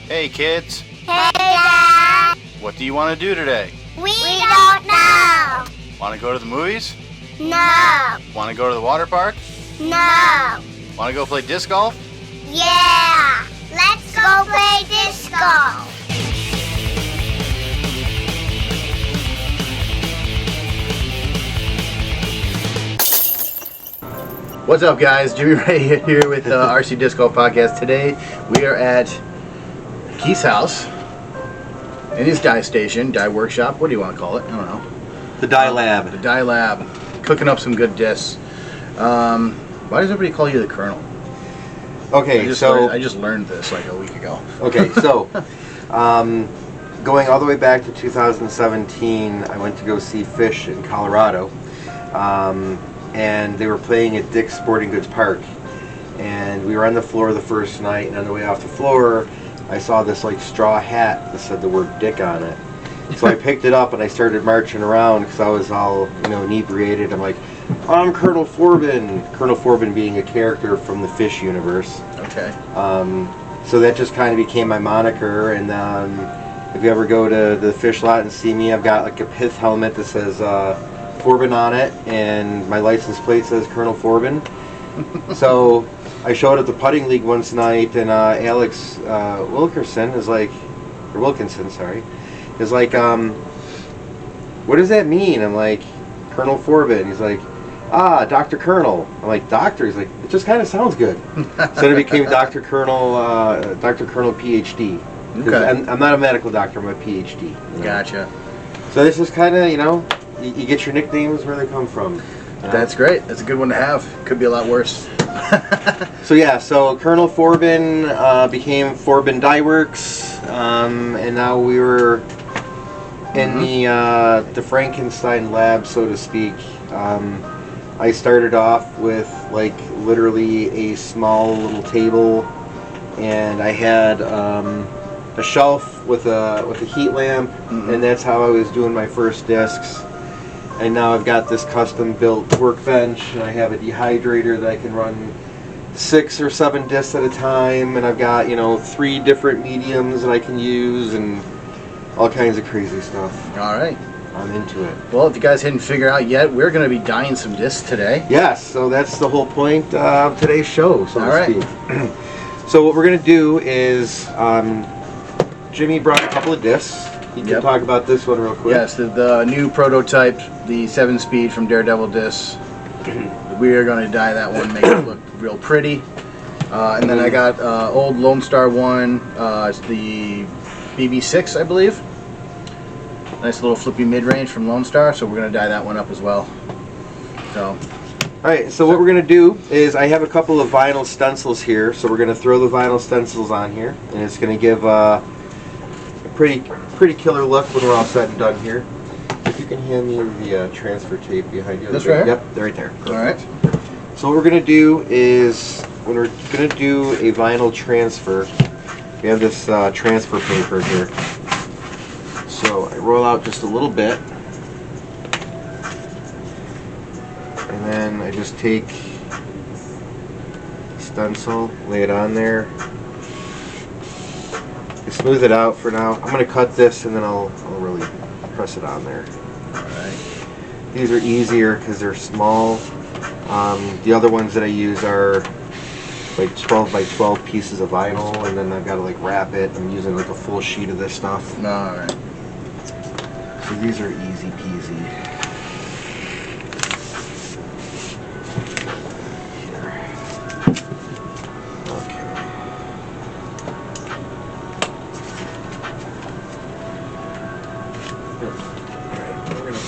Hey kids, Hey, Dad! what do you want to do today? We don't know! Want to go to the movies? No! Want to go to the water park? No! Want to go play disc golf? Yeah! Let's go play disc golf! What's up guys, Jimmy Ray here with the RC Disc Golf Podcast. Today we are at Keith's house, in his dye station, dye workshop, what do you want to call it? I don't know. The Dye Lab. The Dye Lab, cooking up some good discs. Why does everybody call you the Colonel? Okay, I just learned this like a week ago. Okay, so going all the way back to 2017, I went to go see Fish in Colorado, and they were playing at Dick's Sporting Goods Park, and we were on the floor the first night, and on the way off the floor I saw this like straw hat that said the word Dick on it. So I picked it up and I started marching around because I was all, inebriated. I'm like, I'm Colonel Forbin. Colonel Forbin being a character from the Fish universe. Okay. So that just kind of became my moniker. And if you ever go to the Fish lot and see me, I've got like a pith helmet that says Forbin on it, and my license plate says Colonel Forbin. So I showed at the putting league once night, and Alex Wilkinson, is like, what does that mean? I'm like, Colonel Forbin. He's like, Dr. Colonel. I'm like, Doctor? He's like, it just kind of sounds good. So then it became Dr. Colonel PhD. Okay. I'm not a medical doctor, I'm a PhD. Gotcha. So this is kind of, you get your nicknames where they come from. That's great. That's a good one to have. Could be a lot worse. So Colonel Forbin became Forbin Dyeworks, and now we were in the Frankenstein lab, so to speak. I started off with like literally a small little table, and I had a shelf with a heat lamp, and that's how I was doing my first discs. And now I've got this custom built workbench, and I have a dehydrator that I can run 6 or 7 discs at a time, and I've got 3 different mediums that I can use, and all kinds of crazy stuff. All right. I'm into it. Well, if you guys hadn't figured out yet, we're going to be dyeing some discs today. Yes, so that's the whole point of today's show, so to speak. So what we're going to do is, Jimmy brought a couple of discs. You can talk about this one real quick. Yes, the new prototype, the 7-speed from Daredevil Discs. We are going to dye that one, make it look real pretty. And then I got old Lone Star one. It's the BB6, I believe. Nice little flippy mid-range from Lone Star, so we're going to dye that one up as well. So. Alright, so what we're going to do is I have a couple of vinyl stencils here, so we're going to throw the vinyl stencils on here, and it's going to give a pretty killer look when we're all said and done here. If you can hand me the transfer tape behind you. This right here? Yep, they're right there. Alright. So what we're going to do is, when we're going to do a vinyl transfer, we have this transfer paper here. So I roll out just a little bit, and then I just take the stencil, lay it on there. Smooth it out for now. I'm going to cut this and then I'll really press it on there. Alright. These are easier because they're small. The other ones that I use are like 12 by 12 pieces of vinyl, and then I've got to like wrap it. I'm using like a full sheet of this stuff. Alright. So these are easy peasy.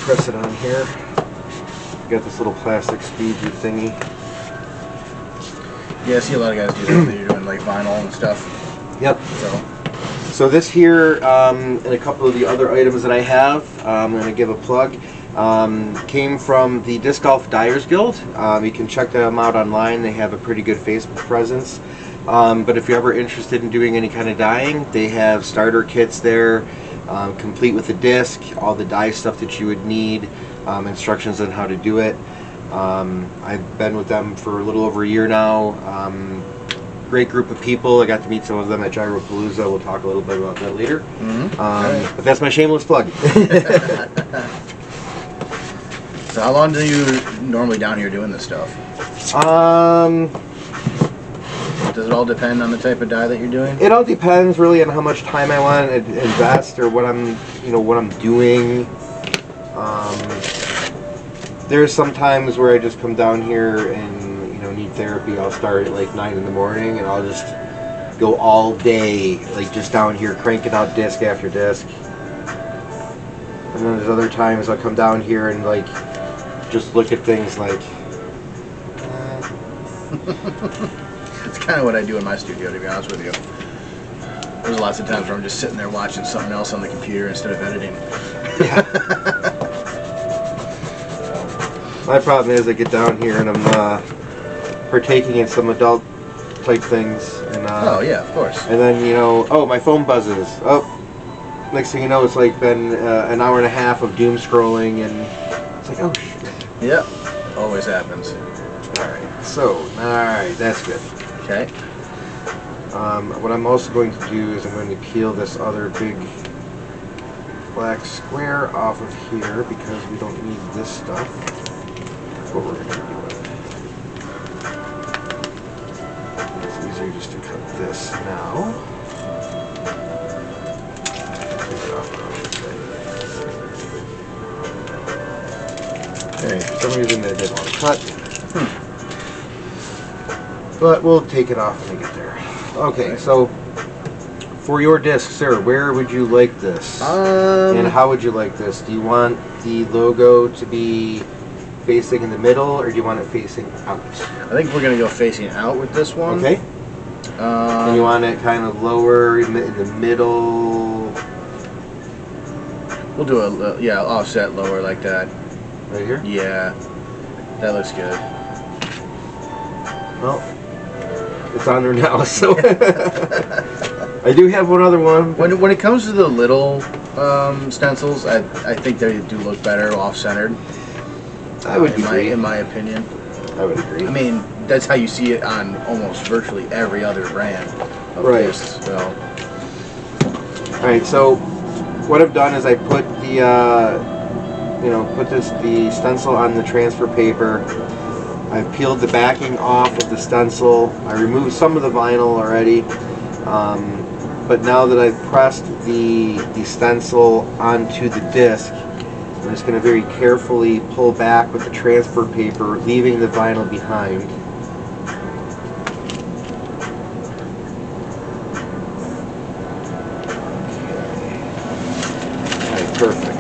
Press it on here. Got this little plastic squeegee thingy. Yeah, I see a lot of guys do that when you're doing like vinyl and stuff. Yep. So this here and a couple of the other items that I have, I'm going to give a plug, came from the Disc Golf Dyers Guild. You can check them out online. They have a pretty good Facebook presence. But if you're ever interested in doing any kind of dyeing, they have starter kits there. Complete with the disc, all the dye stuff that you would need, instructions on how to do it. I've been with them for a little over a year now. great group of people. I got to meet some of them at Gyropalooza. We'll talk a little bit about that later. But that's my shameless plug. So how long do you normally down here doing this stuff? Does it all depend on the type of dye that you're doing? It all depends really on how much time I want to invest or what I'm doing. There's some times where I just come down here and need therapy. I'll start at like 9 in the morning and I'll just go all day, like just down here cranking out disc after disc. And then there's other times I'll come down here and like just look at things like. It's kind of what I do in my studio, to be honest with you. There's lots of times where I'm just sitting there watching something else on the computer instead of editing. Yeah. My problem is I get down here and I'm partaking in some adult type things. And, oh yeah, of course. And then oh, my phone buzzes. Oh, next thing you know, it's like been an hour and a half of doom scrolling, and it's like, oh shit. Yep, always happens. All right, that's good. Okay. What I'm also going to do is I'm going to peel this other big black square off of here because we don't need this stuff. That's what we're going to do with it. It's easier just to cut this now. Okay, for some reason that didn't want to cut. But we'll take it off when we get there. Okay, so for your disc, sir, where would you like this? And how would you like this? Do you want the logo to be facing in the middle, or do you want it facing out? I think we're going to go facing out with this one. Okay. And you want it kind of lower in the middle? We'll do a offset lower like that. Right here? Yeah, that looks good. Well, it's on there now, so I do have one other one. When it comes to the little stencils, I think they do look better off-centered. I would agree. In my opinion. I would agree. I mean, that's how you see it on almost virtually every other brand of discs. So. All right, so what I've done is I put the the stencil on the transfer paper. I've peeled the backing off of the stencil. I removed some of the vinyl already, but now that I've pressed the stencil onto the disc, I'm just going to very carefully pull back with the transfer paper, leaving the vinyl behind. Okay, perfect.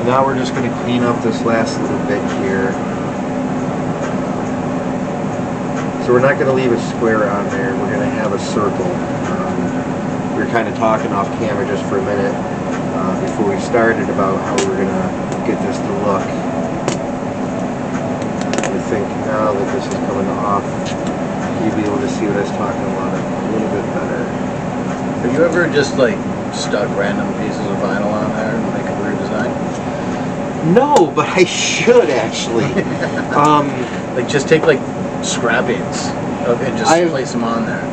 Now we're just going to clean up this last little bit here. So we're not going to leave a square on there. We're going to have a circle. We were kind of talking off camera just for a minute before we started about how we were going to get this to look. I think now that this is coming off, you'll be able to see what I was talking about a little bit better. Have you ever just like stuck random pieces of vinyl on there and make a weird design? No, but I should actually. Like just take like scrappings and just place them on there.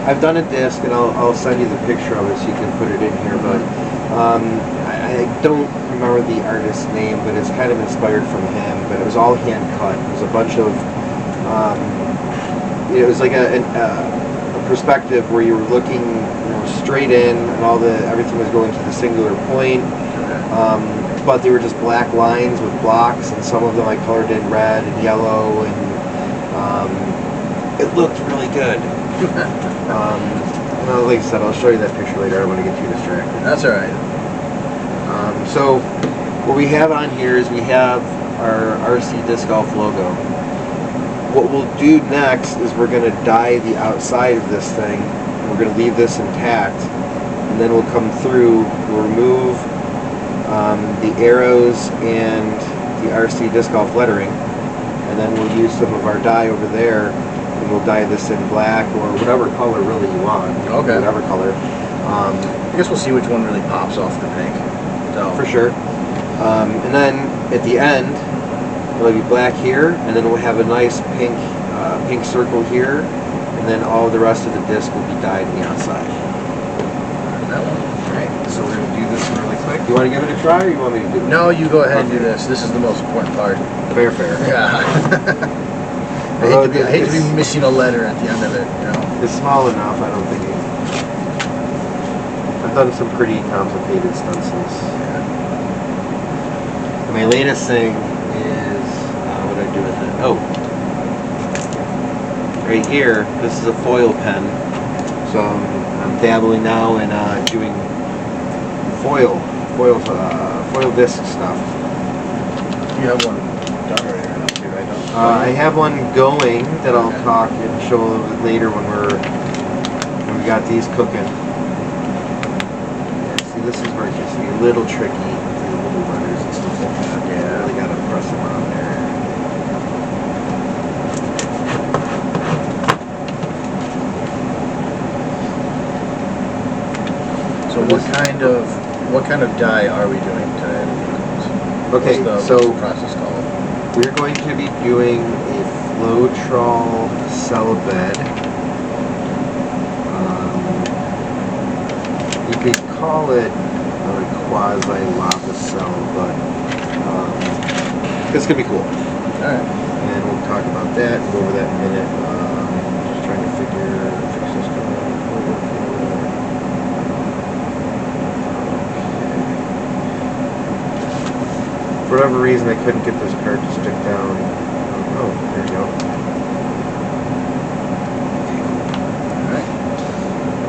I've done a disc, and I'll send you the picture of it so you can put it in here. But I don't remember the artist's name, but it's kind of inspired from him. But it was all hand cut. It was a bunch of. It was like a perspective where you were looking straight in, and everything was going to the singular point. But they were just black lines with blocks, and some of them I colored in red and yellow, and it looked really good. Like I said, I'll show you that picture later. I don't want to get too distracted. That's all right. So what we have on here is we have our RCdiscgolf logo. What we'll do next is we're going to dye the outside of this thing. And we're going to leave this intact, and then we'll come through. We'll remove the arrows and the RCdiscgolf lettering, and then we'll use some of our dye over there, and we'll dye this in black or whatever color really you want. Okay. Whatever color. I guess we'll see which one really pops off the pink. So. For sure. And then at the end, it'll be black here, and then we'll have a nice pink circle here, and then all the rest of the disc will be dyed on the outside. That one. Alright, so we're going to do this really quick. You want to give it a try, or you want me to do it? No, you go ahead and do this. This is the most important part. Fair, fair. Yeah. I hate to be missing a letter at the end of it, you know. It's small enough, I don't think it... I've done some pretty complicated stencils. Yeah. And my latest thing is... what do I do with it? Oh. Right here, this is a foil pen. So I'm dabbling now in doing foil disc stuff. You have one done already right now too, right? I have one going that I'll talk and show a little bit later when we got these cooking. Yeah, see, this is where it gets to be a little tricky with the little letters and stuff like that. Yeah, really gotta press them on there. So what kind of dye are we doing today? Okay, what's so the process called? we're going to be doing a Floetrol Celibed. You could call it a quasi lava cell, but this could be cool. Alright. And we'll talk about that, go over that in a minute. Just trying to fix this going. For whatever reason, I couldn't get this card to stick down. Oh, there you go.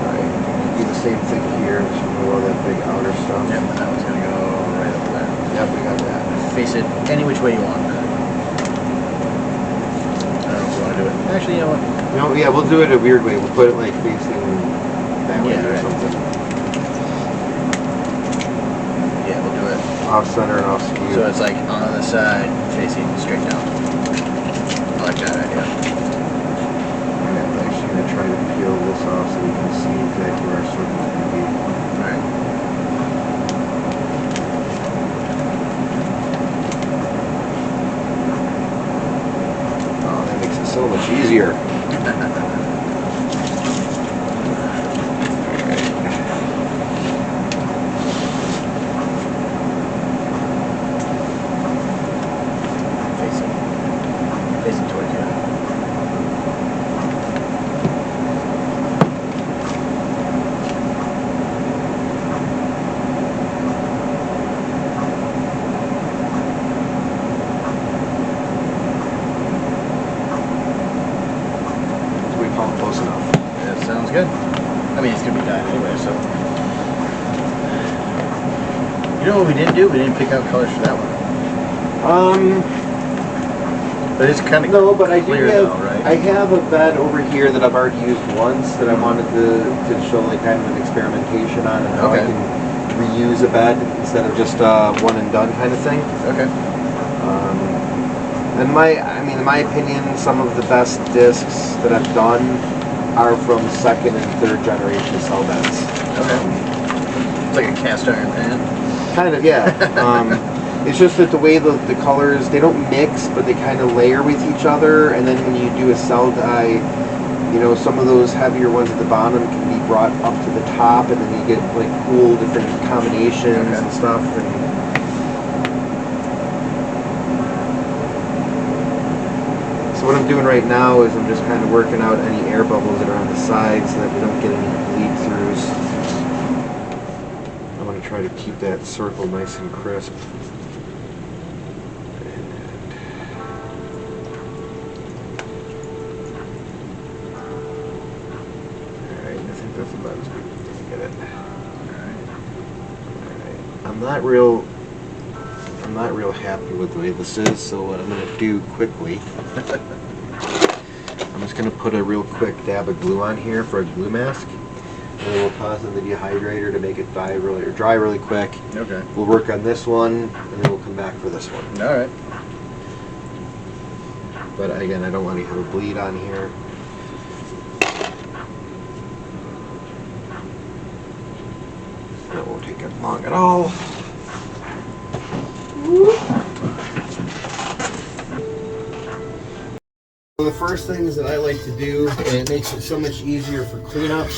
Alright, do the same thing here. Just remove all that big outer stuff. Yep, that one's gonna go right up there. Yep, we got that. Face it any which way you want. I don't know if you want to do it. Actually, you know what? No, yeah, we'll do it a weird way. We'll put it like facing that way or right. something. Yeah, we'll do it. Off center and off skew. So it's like on the side, facing straight down. I like that idea. I'm actually going to try to peel this off so we can see exactly where our circle is going to be. Alright. Oh, that makes it so much easier. Facing towards you. We call it close enough. That sounds good. I mean, it's gonna be dyed anyway, so. You know what we didn't do? We didn't pick out colors for that one. But it's kind of No, but I do clear have. though, right? I have a bed over here that I've already used once that I wanted to show like kind of an experimentation on and how I Okay. can reuse a bed instead of just one and done kind of thing. Okay. And in my opinion, some of the best discs that I've done are from second and third generation cell beds. Okay. It's like a cast iron pan. Kind of, yeah. It's just that the way the colors, they don't mix, but they kind of layer with each other. And then when you do a cell dye, you know, some of those heavier ones at the bottom can be brought up to the top, and then you get like cool different combinations and stuff. So what I'm doing right now is I'm just kind of working out any air bubbles that are on the sides so that we don't get any bleed throughs. I'm going to try to keep that circle nice and crisp. Alright, I think that's about as good as we can get it. Alright. I'm not real happy with the way this is, so what I'm going to do quickly, I'm just going to put a real quick dab of glue on here for a glue mask, and then we'll toss in the dehydrator to make it dry really quick. Okay. We'll work on this one, and then we'll come back for this one. Alright. But again, I don't want to have a bleed on here. That won't take it long at all. The first things that I like to do, and it makes it so much easier for cleanup,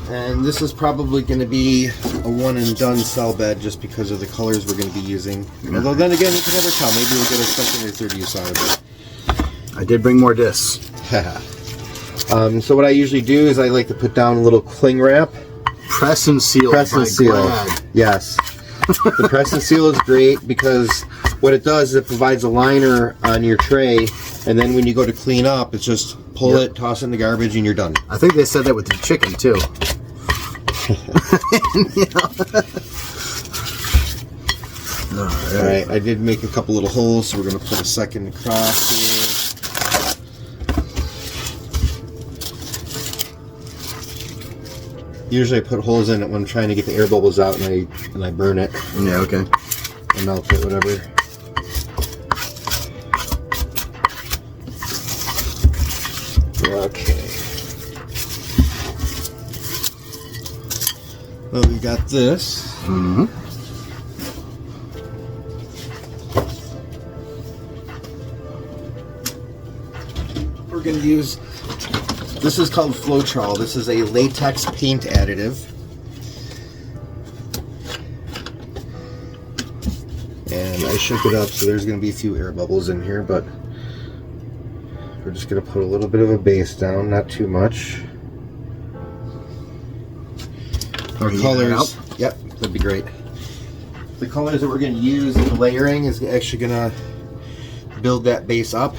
and this is probably going to be a one and done cell bed just because of the colors we're going to be using. Although then again, you can never tell. Maybe we'll get a second or third use out of it. I did bring more discs. So what I usually do is I like to put down a little cling wrap. Press and seal. Press and seal. Yes. The press and seal is great because what it does is it provides a liner on your tray, and then when you go to clean up, it's just pull it, toss it in the garbage, and you're done. I think they said that with the chicken too. Alright, I did make a couple little holes, so we're going to put a second across here. Usually I put holes in it when I'm trying to get the air bubbles out, and I burn it. Yeah, okay. And melt it, whatever. Okay. Well, we got this. Mm-hmm. We're going to use, this is called Floetrol. This is a latex paint additive. And I shook it up, so there's going to be a few air bubbles in here, but we're just going to put a little bit of a base down, not too much. Our colors, yep, that'd be great. The colors that we're going to use in the layering is actually going to build that base up.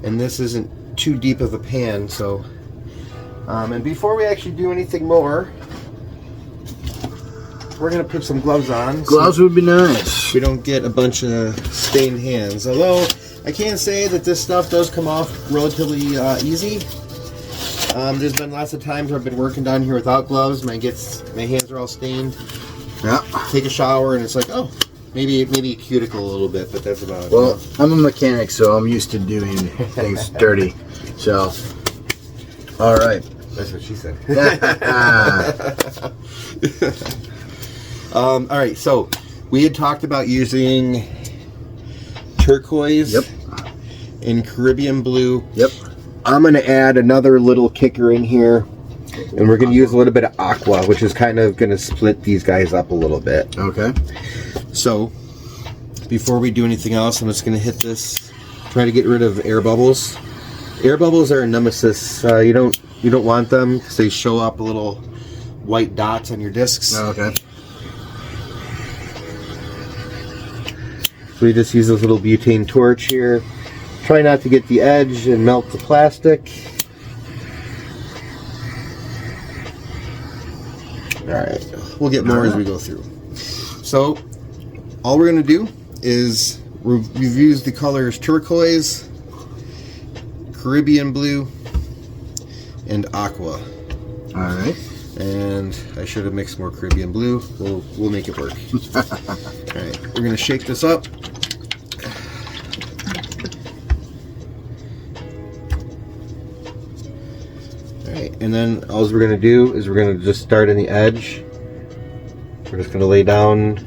And this isn't too deep of a pan, so and before we actually do anything more, we're going to put some gloves on. Gloves would be nice. We don't get a bunch of stained hands. Although I can say that this stuff does come off relatively easy. There's been lots of times where I've been working down here without gloves. My hands are all stained. Yeah. Take a shower and it's like, oh, maybe a cuticle a little bit, but that's about it. Well, I'm a mechanic, so I'm used to doing things dirty. So, all right. That's what she said. All right, so we had talked about using turquoise and Caribbean blue. Yep. I'm going to add another little kicker in here, and we're going to use a little bit of aqua, which is kind of going to split these guys up a little bit. Okay. So, before we do anything else, I'm just going to hit this, try to get rid of air bubbles. Air bubbles are a nemesis. You don't want them because they show up little white dots on your discs. Okay. So we just use this little butane torch here. Try not to get the edge and melt the plastic. Alright, we'll get more as we go through. So, all we're going to do is we've used the colors turquoise, Caribbean blue, and aqua. Alright. And I should have mixed more Caribbean blue. We'll make it work. Alright, we're going to shake this up. Alright, and then all we're going to do is we're going to just start in the edge. We're just going to lay down.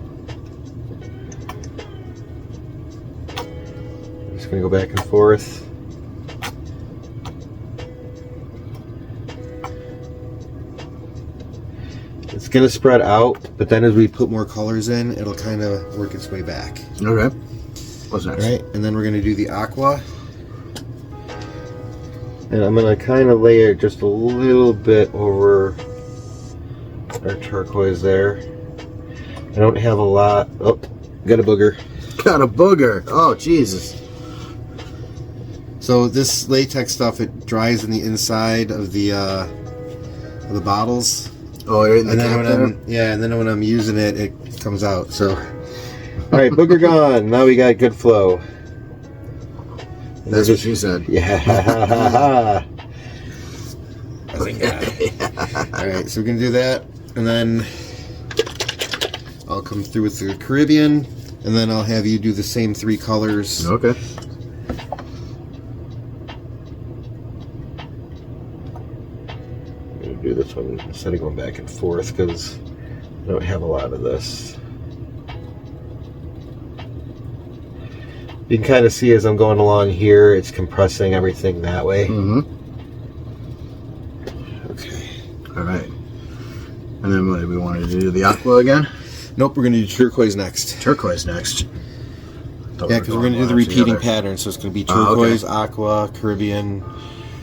I'm just going to go back and forth. It's going to spread out, but then as we put more colors in, it'll kind of work its way back. Okay. What's next? All right, and then we're going to do the aqua. And I'm going to kind of layer just a little bit over our turquoise there. I don't have a lot. Oh, got a booger. Got a booger. Oh, Jesus. So this latex stuff, it dries in the inside of the bottles. Oh, you're in the And then cap there? and then when I'm using it, it comes out. So, all right, booger gone. Now we got good flow. That's what she said. Yeah. All right, so we're gonna do that, and then I'll come through with the Caribbean, and then I'll have you do the same 3 colors. Okay. I'm gonna do this one instead of going back and forth because I don't have a lot of this. You can kind of see as I'm going along here, it's compressing everything that way. Mm-hmm. Okay. All right. And then what do we want to do? The aqua again? Nope, we're going to do turquoise next. Turquoise next. Yeah, because we're going to do the repeating pattern, so it's going to be turquoise, aqua, Caribbean.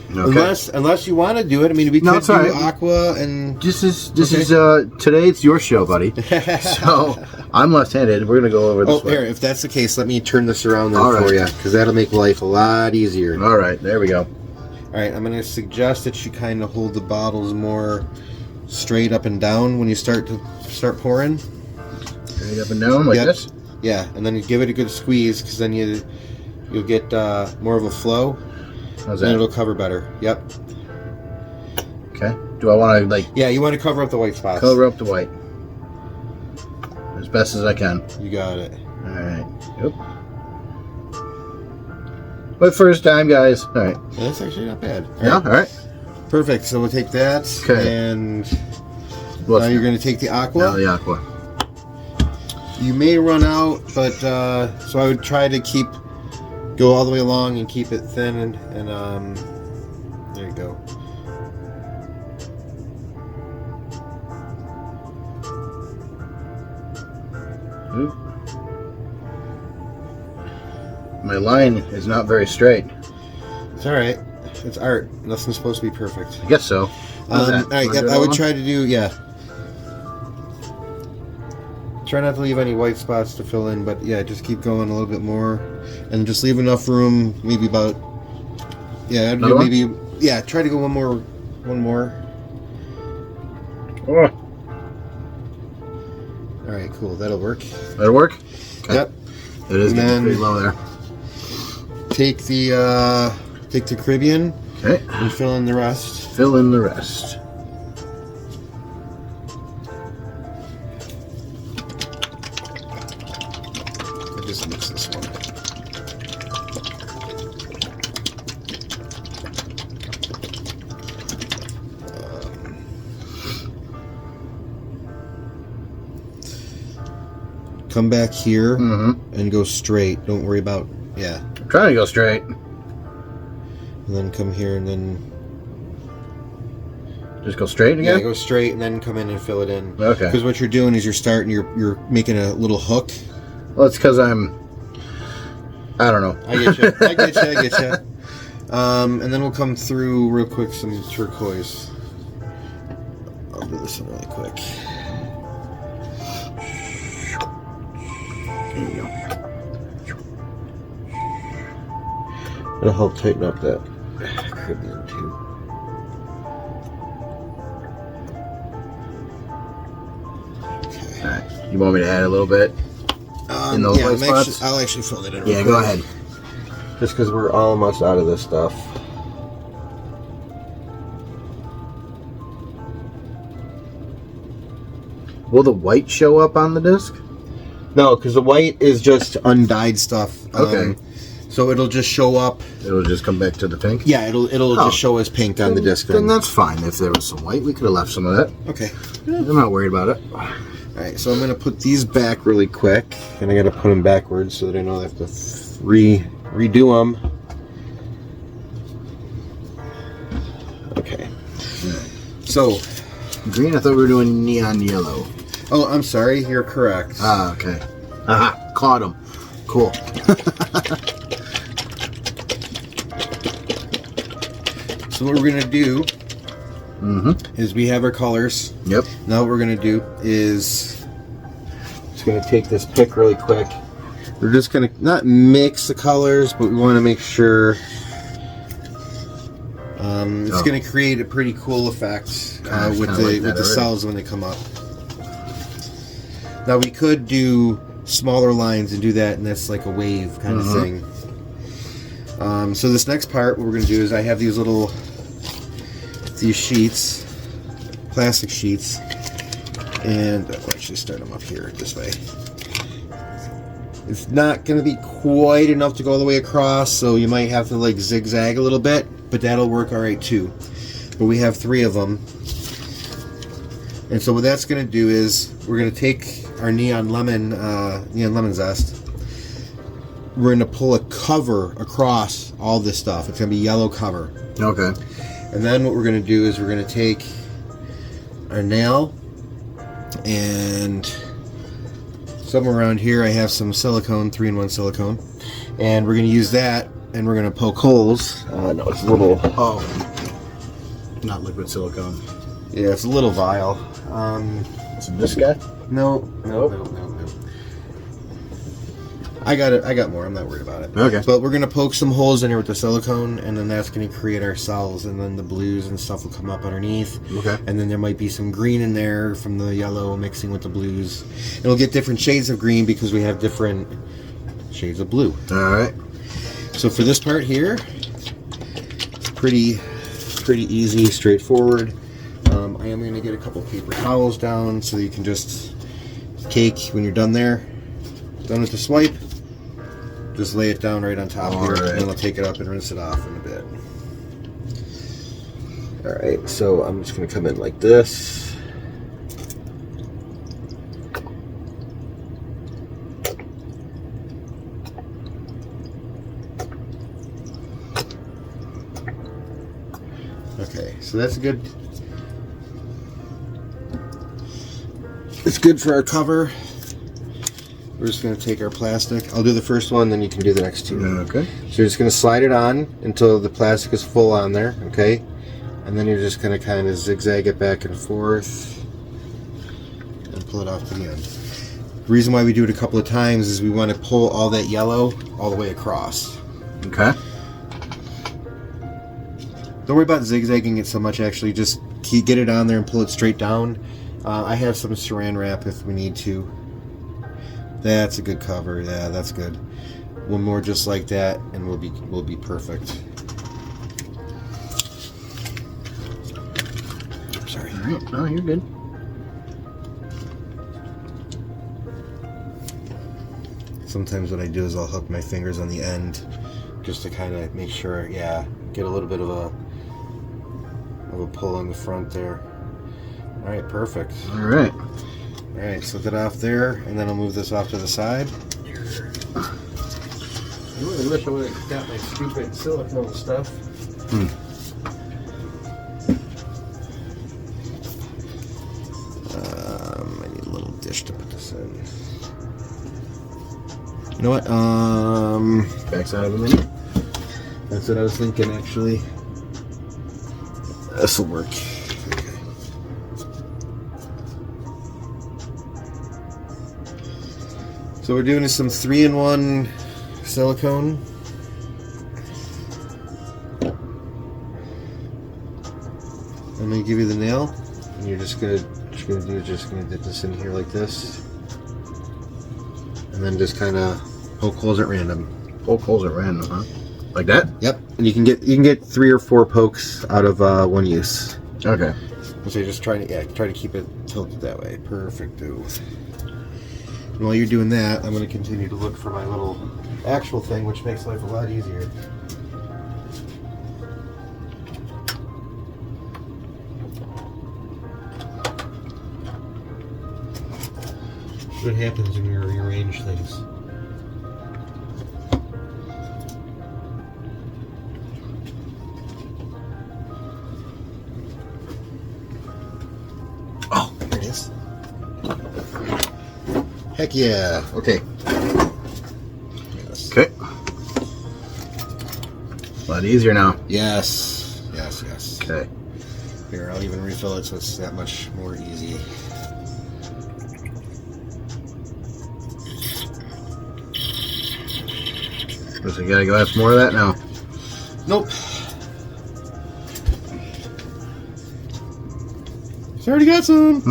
Okay. Unless you want to do it. I mean, we could do right. aqua and... This is today it's your show, buddy. So I'm left-handed. We're going to go over this way. Here, if that's the case, let me turn this around then All for right. you, because that'll make life a lot easier. All right, there we go. All right, I'm going to suggest that you kind of hold the bottles more straight up and down when you start pouring. Straight up and down like this? Yeah, and then you give it a good squeeze, because then you'll get more of a flow. How's And that? it'll cover better. Yep. Okay. Do I want to, like... Yeah, you want to cover up the white spots. Cover up the white. As best as I can. You got it. All right. Yep. But first time, guys. All right. That's actually not bad. Yeah, all right. Perfect. So we'll take that. Okay. And What's now you're going to take the aqua. Now the aqua. You may run out, but so I would try to go all the way along and keep it thin and there you go. Oop. My line is not very straight. It's all right. It's art. Nothing's supposed to be perfect. I guess so. All right. Yep, I would try to do Try not to leave any white spots to fill in, but yeah, just keep going a little bit more, and just leave enough room. Maybe about Try to go one more. Oh. All right, cool. That'll work. That'll work? Okay. Yep. It is And getting then- pretty low there. Take the Caribbean Okay. and fill in the rest. Fill in the rest. I just mix this one. Come back here and go straight. Don't worry about I'm trying to go straight. And then come here and then Just go straight again? go straight and then come in and fill it in. Okay. Because what you're doing is you're making a little hook. Well, it's because I don't know. I get you. I get you. And then we'll come through real quick some turquoise. I'll do this one really quick. There you go. It'll help tighten up that Caribbean too. Alright. You want me to add a little bit? In those white spots? I'll actually fill it in real Yeah, quick. go ahead. Just because we're almost out of this stuff. Will the white show up on the disc? No, because the white is just undyed stuff. Okay. So it'll just show up. It'll just come back to the pink? Yeah, it'll just show as pink on the disc. Then that's fine. If there was some white, we could have left some of that. Okay. I'm not worried about it. Alright, so I'm going to put these back really quick. And I got to put them backwards so that I know I have to redo them. Okay. So. Green? I thought we were doing neon yellow. Oh, I'm sorry. You're correct. Ah, okay. Aha, caught him. Cool. So what we're going to do is we have our colors. Yep. Now what we're going to do is just going to take this pick really quick. We're just going to not mix the colors, but we want to make sure it's going to create a pretty cool effect with the cells when they come up. Now we could do smaller lines and do that, and that's like a wave kind of thing. So this next part, what we're going to do is I have these sheets, plastic sheets, and I'll actually start them up here this way. It's not going to be quite enough to go all the way across, so you might have to like zigzag a little bit, but that'll work all right too. But we have 3 of them. And so what that's going to do is we're going to take our neon lemon zest, we're going to pull a cover across all this stuff. It's going to be yellow cover. Okay. And then what we're going to do is we're going to take our nail, and somewhere around here I have some silicone, 3-in-1 silicone, and we're going to use that, and we're going to poke holes. No, it's a little... Oh. Not liquid silicone. Yeah, it's a little vial. Is it this guy? No. I got it. I got more. I'm not worried about it. Okay. But we're gonna poke some holes in here with the silicone, and then that's gonna create our cells, and then the blues and stuff will come up underneath. Okay. And then there might be some green in there from the yellow mixing with the blues. And we'll get different shades of green because we have different shades of blue. All right. So for this part here, it's pretty easy, straightforward. I am gonna get a couple paper towels down so that you can just take when you're done there. Done with the swipe, just lay it down right on top here, and then I'll take it up and rinse it off in a bit. Alright, so I'm just going to come in like this. Okay, so that's good. It's good for our cover. We're just going to take our plastic. I'll do the first one, then you can do the next two. Okay. So you're just going to slide it on until the plastic is full on there, okay? And then you're just going to kind of zigzag it back and forth and pull it off to the end. The reason why we do it a couple of times is we want to pull all that yellow all the way across. Okay. Don't worry about zigzagging it so much, actually. Just get it on there and pull it straight down. I have some saran wrap if we need to. That's a good cover. Yeah, that's good. One more just like that, and we'll be perfect. Sorry. All right. Oh, you're good. Sometimes what I do is I'll hook my fingers on the end just to kind of make sure, yeah, get a little bit of a pull in the front there. All right, perfect. All right. All right, so get off there, and then I'll move this off to the side. I really wish I would have got my stupid silicone stuff. I need a little dish to put this in. You know what? Backside of the menu. That's what I was thinking, actually. This will work. So we're doing some 3-in-1 silicone. I'm gonna give you the nail, and you're just gonna dip this in here like this, and then just kind of poke holes at random. Poke holes at random, huh? Like that? Yep. And you can get 3 or 4 pokes out of one use. Okay. So you're just try to keep it tilted that way. Perfect. And while you're doing that, I'm going to continue to look for my little actual thing, which makes life a lot easier. What happens when you rearrange things? Oh, there it is. Heck yeah. Okay. Yes. Okay. A lot easier now. Yes. Okay. Here, I'll even refill it so it's that much more easy. So you gotta go have some more of that now. Nope. It's already got some.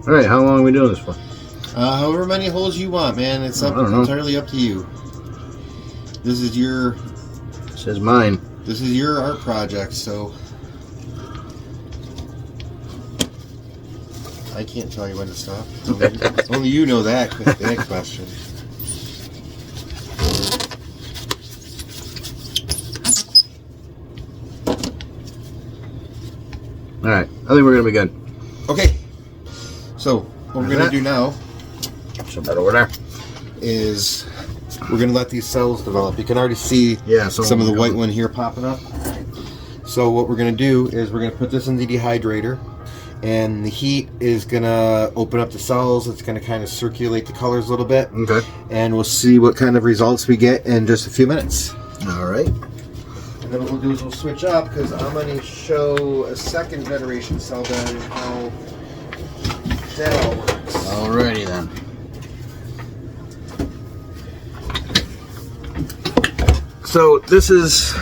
All right, how long are we doing this for? However many holes you want, man. It's I don't know. entirely up to you. This is your It says mine. This is your art project, so I can't tell you when to stop. Only you know that question. think we're gonna be good. Okay. So what we're gonna do now So that over there. is we're gonna let these cells develop. You can already see some of the white one here popping up. So what we're gonna do is we're gonna put this in the dehydrator, and the heat is gonna open up the cells. It's gonna kind of circulate the colors a little bit. Okay. And we'll see what kind of results we get in just a few minutes. All right. And then what we'll do is we'll switch up, because I'm gonna show a second generation cell bed and how that all works. Alrighty then. So this is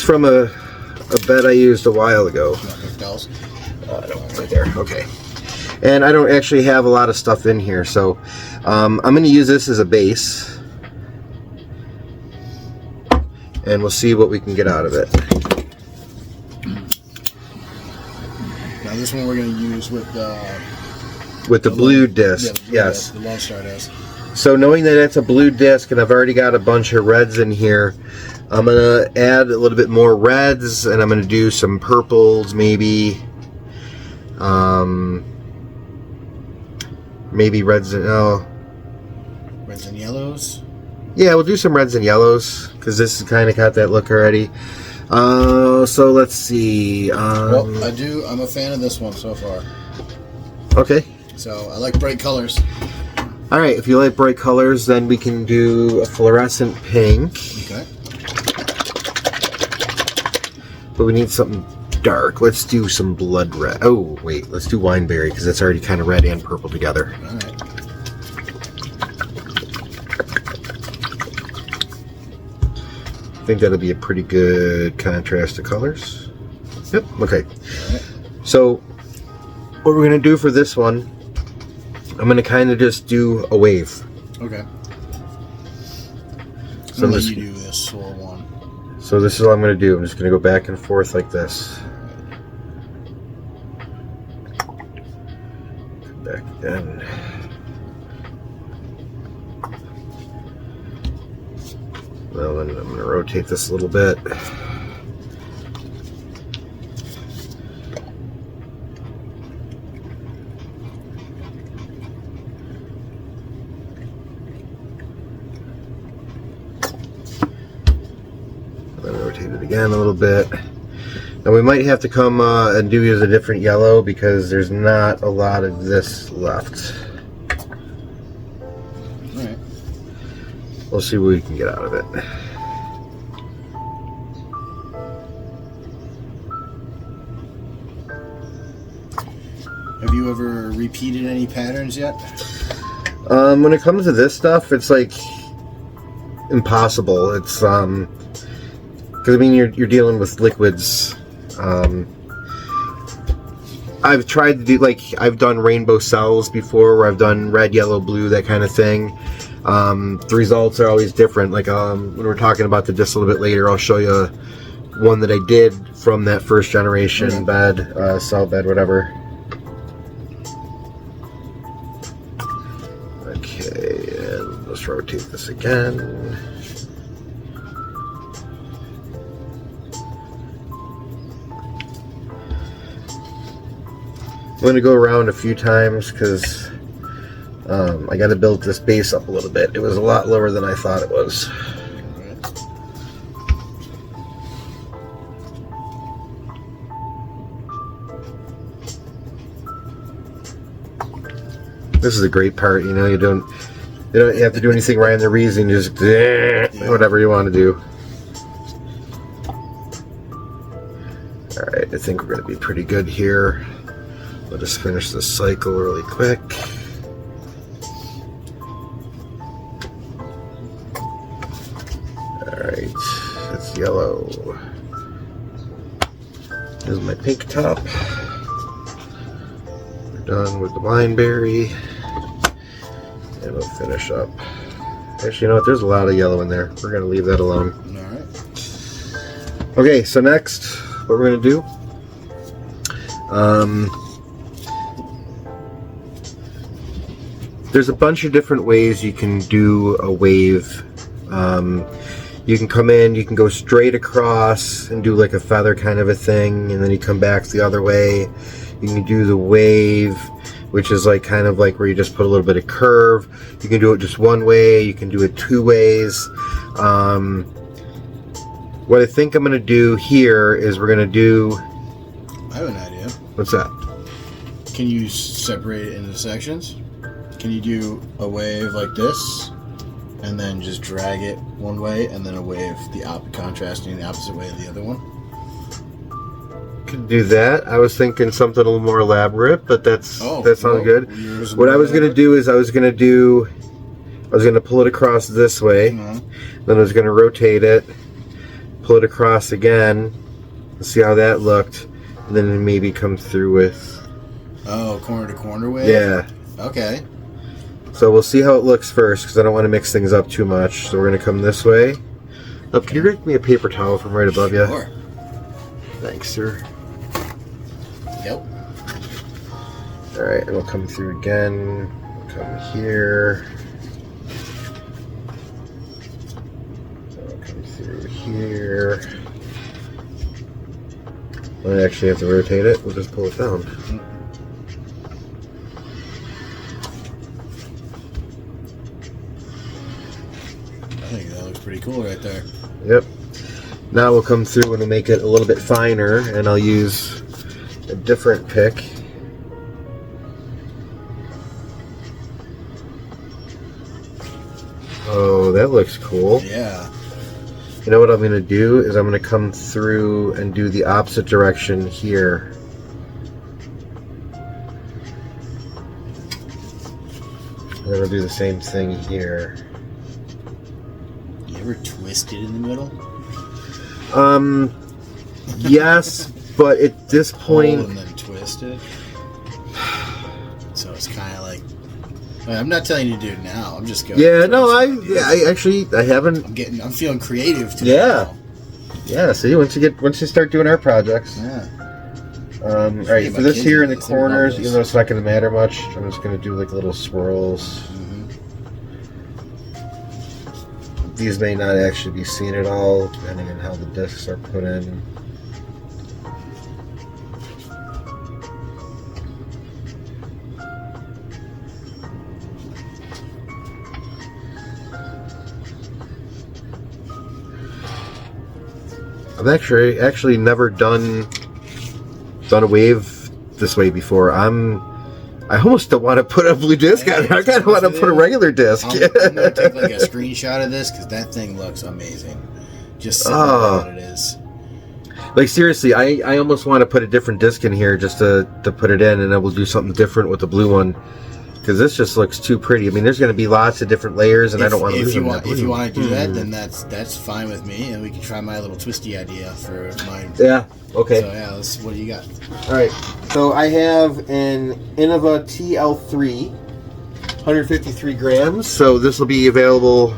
from a bed I used a while ago. Right there. Okay. And I don't actually have a lot of stuff in here, so I'm going to use this as a base, and we'll see what we can get out of it. Now this one we're going to use with the blue disc. Yes. The Lone Star disc. So knowing that it's a blue disc and I've already got a bunch of reds in here, I'm going to add a little bit more reds, and I'm going to do some purples maybe. Maybe reds and reds and yellows. Yeah, we'll do some reds and yellows because this has kind of got that look already. So let's see. Well, I'm a fan of this one so far. Okay. So I like bright colors. All right. If you like bright colors, then we can do a fluorescent pink. Okay. But we need something dark. Let's do some blood red. Oh, wait. Let's do wineberry because that's already kind of red and purple together. All right. I think that'll be a pretty good contrast of colors. Yep. Okay. All right. So what we're going to do for this one, I'm going to kind of just do a wave. Okay. So I'll let you do this whole one. So this is what I'm going to do. I'm just going to go back and forth like this. Back again. Well, then I'm going to rotate this a little bit. Rotate it again a little bit. Now we might have to come and do use a different yellow because there's not a lot of this left. Alright. We'll see what we can get out of it. Have you ever repeated any patterns yet? When it comes to this stuff, it's like impossible. It's because I mean you're dealing with liquids. I've tried to do, like, I've done rainbow cells before where I've done red, yellow, blue, that kind of thing. The results are always different. Like when we're talking about the disc a little bit later, I'll show you one that I did from that first generation bed, cell bed, whatever. Okay, and let's rotate this again. I'm going to go around a few times because I got to build this base up a little bit. It was a lot lower than I thought it was. This is a great part, you know. You don't have to do anything right in the reason. You just whatever you want to do. All right, I think we're going to be pretty good here. Let us finish this cycle really quick. Alright, that's yellow. Here's my pink top. We're done with the wineberry. And we'll finish up. Actually, you know what? There's a lot of yellow in there. We're going to leave that alone. Alright. Okay, so next, what we're going to do, there's a bunch of different ways you can do a wave. You can come in, you can go straight across and do like a feather kind of a thing, and then you come back the other way. You can do the wave, which is like kind of like where you just put a little bit of curve. You can do it just one way, you can do it two ways. What I think I'm gonna do here is we're gonna do... I have an idea. What's that? Can you separate it into sections? Can you do a wave like this, and then just drag it one way, and then a wave contrasting the opposite way of the other one? Could do that. I was thinking something a little more elaborate, but that sounds good. What I was gonna do is I was gonna pull it across this way, then I was gonna rotate it, pull it across again, see how that looked, and then maybe come through with... Oh, corner to corner wave? Yeah. Okay. So we'll see how it looks first, because I don't want to mix things up too much. So we're going to come this way. Oh, can you get me a paper towel from right above you? Sure. Thanks, sir. Yep. Alright, and we'll come through again. We'll come here. We'll come through here. I actually have to rotate it. We'll just pull it down. I think that looks pretty cool right there. Yep. Now we'll come through and we'll make it a little bit finer, and I'll use a different pick. Oh, that looks cool. Yeah. You know what I'm going to do is I'm going to come through and do the opposite direction here. And then I'll do the same thing here. You ever twist it in the middle? Yes, but at this point... Pull and then twist it? So it's kind of like... I'm not telling you to do it now. I'm just going. Yeah, no, I haven't. I'm feeling creative today. Yeah. Yeah. See, once you start doing our projects. Yeah. All right. For this here in the corners, even though it's not going to matter much, I'm just going to do like little swirls. These may not actually be seen at all, depending on how the discs are put in. I've actually never done a wave this way before. I almost don't want to put a blue disc on it. I kind of want to put a regular disc. I'm gonna take like a screenshot of this because that thing looks amazing. Just see what it is. Like seriously, I almost want to put a different disc in here just to put it in, and then we'll do something different with the blue one. Because this just looks too pretty. I mean, there's going to be lots of different layers, and I don't want to lose them. If you want to do that, then that's fine with me, and we can try my little twisty idea for mine. Yeah. Okay. So yeah, what do you got? All right. So I have an Innova TL3, 153 grams. So this will be available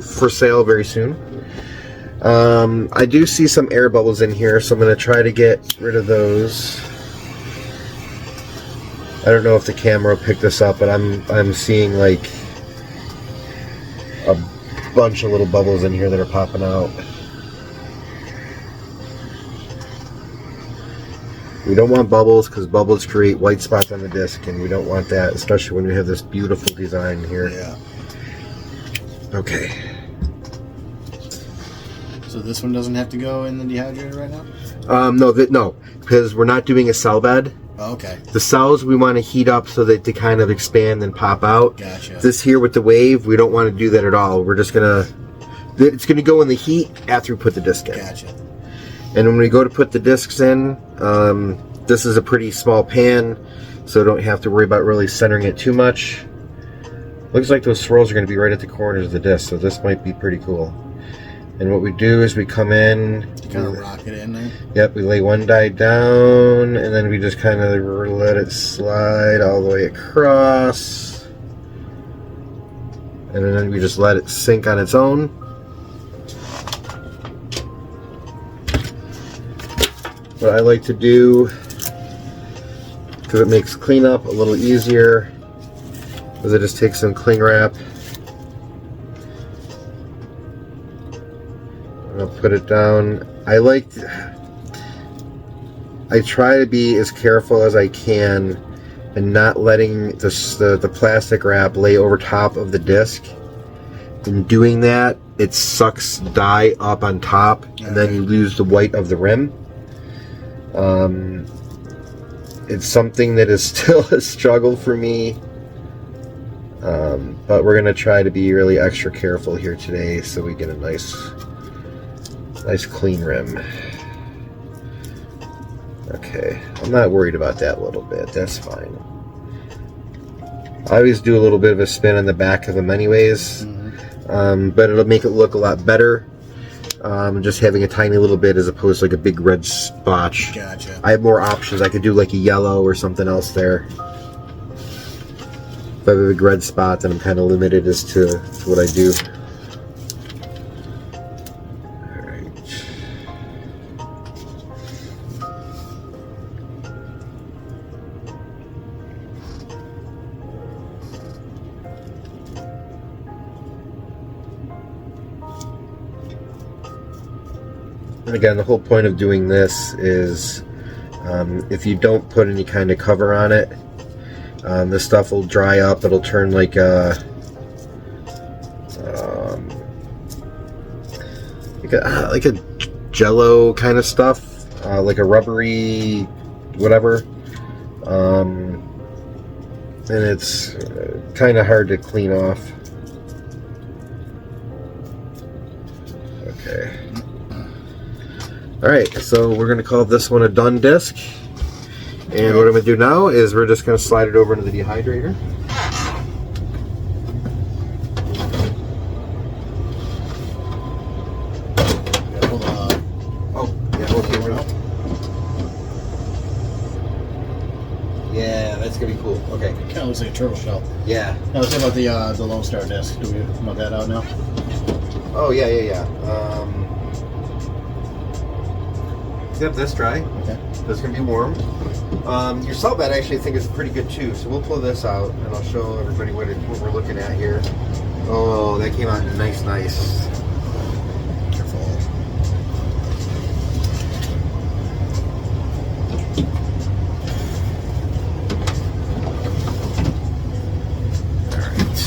for sale very soon. I do see some air bubbles in here, so I'm going to try to get rid of those. I don't know if the camera will pick this up, but I'm seeing like a bunch of little bubbles in here that are popping out. We don't want bubbles because bubbles create white spots on the disc, and we don't want that, especially when we have this beautiful design here. Yeah. Okay. So this one doesn't have to go in the dehydrator right now? No, because we're not doing a cell bed. Oh, okay. The cells we want to heat up so that they kind of expand and pop out. Gotcha. This here with the wave, we don't want to do that at all. We're just it's gonna go in the heat after we put the disc in. Gotcha. And when we go to put the discs in, this is a pretty small pan, so don't have to worry about really centering it too much. Looks like those swirls are going to be right at the corners of the disc, so this might be pretty cool. And what we do is we come in, kind of rock it in there. Yep, we lay one die down, and then we just kind of let it slide all the way across, and then we just let it sink on its own. What I like to do, because it makes cleanup a little easier, is I just take some cling wrap put it down. I try to be as careful as I can and not letting the plastic wrap lay over top of the disc. In doing that, it sucks dye up on top, and then you lose the white of the rim. It's something that is still a struggle for me, but we're gonna try to be really extra careful here today so we get a nice clean rim. Okay, I'm not worried about that little bit, that's fine. I always do a little bit of a spin on the back of them anyways, but it'll make it look a lot better. Just having a tiny little bit as opposed to like a big red splotch. Gotcha. I have more options. I could do like a yellow or something else there. If I have a big red spot, then I'm kind of limited as to what I do. And again, the whole point of doing this is if you don't put any kind of cover on it, the stuff will dry up. It'll turn like a jello kind of stuff, like a rubbery whatever, and it's kind of hard to clean off. Okay. Alright, so we're going to call this one a done disc. And what I'm going to do now is we're just going to slide it over into the dehydrator. Yeah, that's going to be cool. Okay. It kind of looks like a turtle shell. Yeah. Now let's talk about the Lone Star disc. Do we want that out now? Oh, yeah. Yep, that's dry. Okay. That's going to be warm. Your salt bed, I actually think is pretty good too. So we'll pull this out and I'll show everybody what we're looking at here. Oh, that came out nice. Careful. Alright.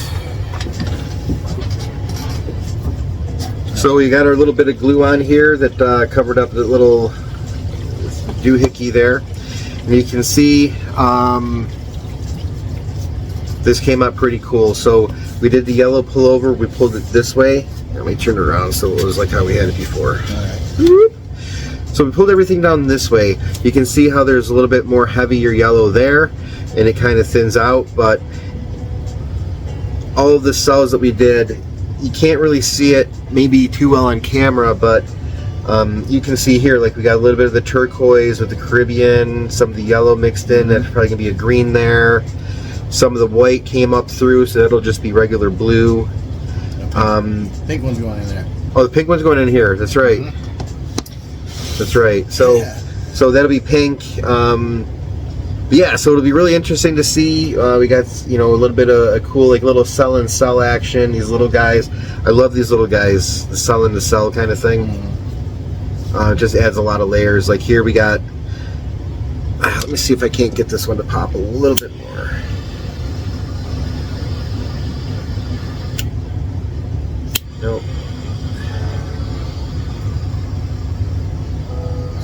So we got our little bit of glue on here that covered up the little doohickey there, and you can see this came out pretty cool. So we did the yellow pullover, we pulled it this way. Let me turn it around so it was like how we had it before. Alright. So we pulled everything down this way. You can see how there's a little bit more heavier yellow there, and it kind of thins out, but all of the cells that we did, you can't really see it maybe too well on camera, but you can see here, like we got a little bit of the turquoise with the Caribbean, some of the yellow mixed in. That's probably gonna be a green there. Some of the white came up through, so that'll just be regular blue. Pink one's going in there. Oh, the pink one's going in here. That's right. That's right. So, so that'll be pink. But yeah, so it'll be really interesting to see. We got a little bit of a cool like little sell and sell action. These little guys, I love these little guys. The sell and the sell kind of thing. Just adds a lot of layers. Like here we got, let me see if I can't get this one to pop a little bit more. Nope.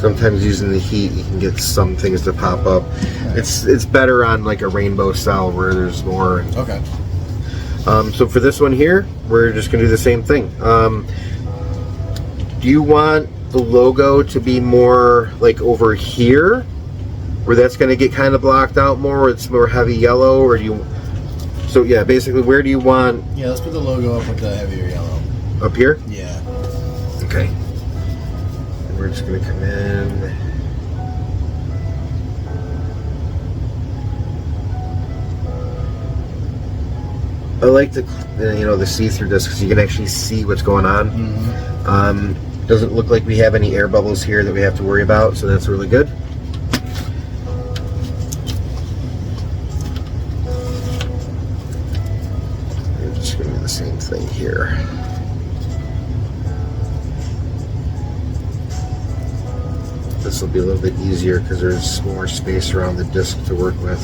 Sometimes using the heat you can get some things to pop up. Right. It's better on like a rainbow cell where there's more. Okay. So for this one here, we're just gonna do the same thing. Do you want the logo to be more like over here, where that's going to get kind of blocked out more, where it's more heavy yellow, or do you? So yeah, basically, where do you want? Yeah, let's put the logo up with the heavier yellow. Up here? Yeah. Okay. And we're just going to come in. I like the the see-through disc because you can actually see what's going on. Doesn't look like we have any air bubbles here that we have to worry about, so that's really good. I'm just going to do the same thing here. this will be a little bit easier because there's more space around the disc to work with.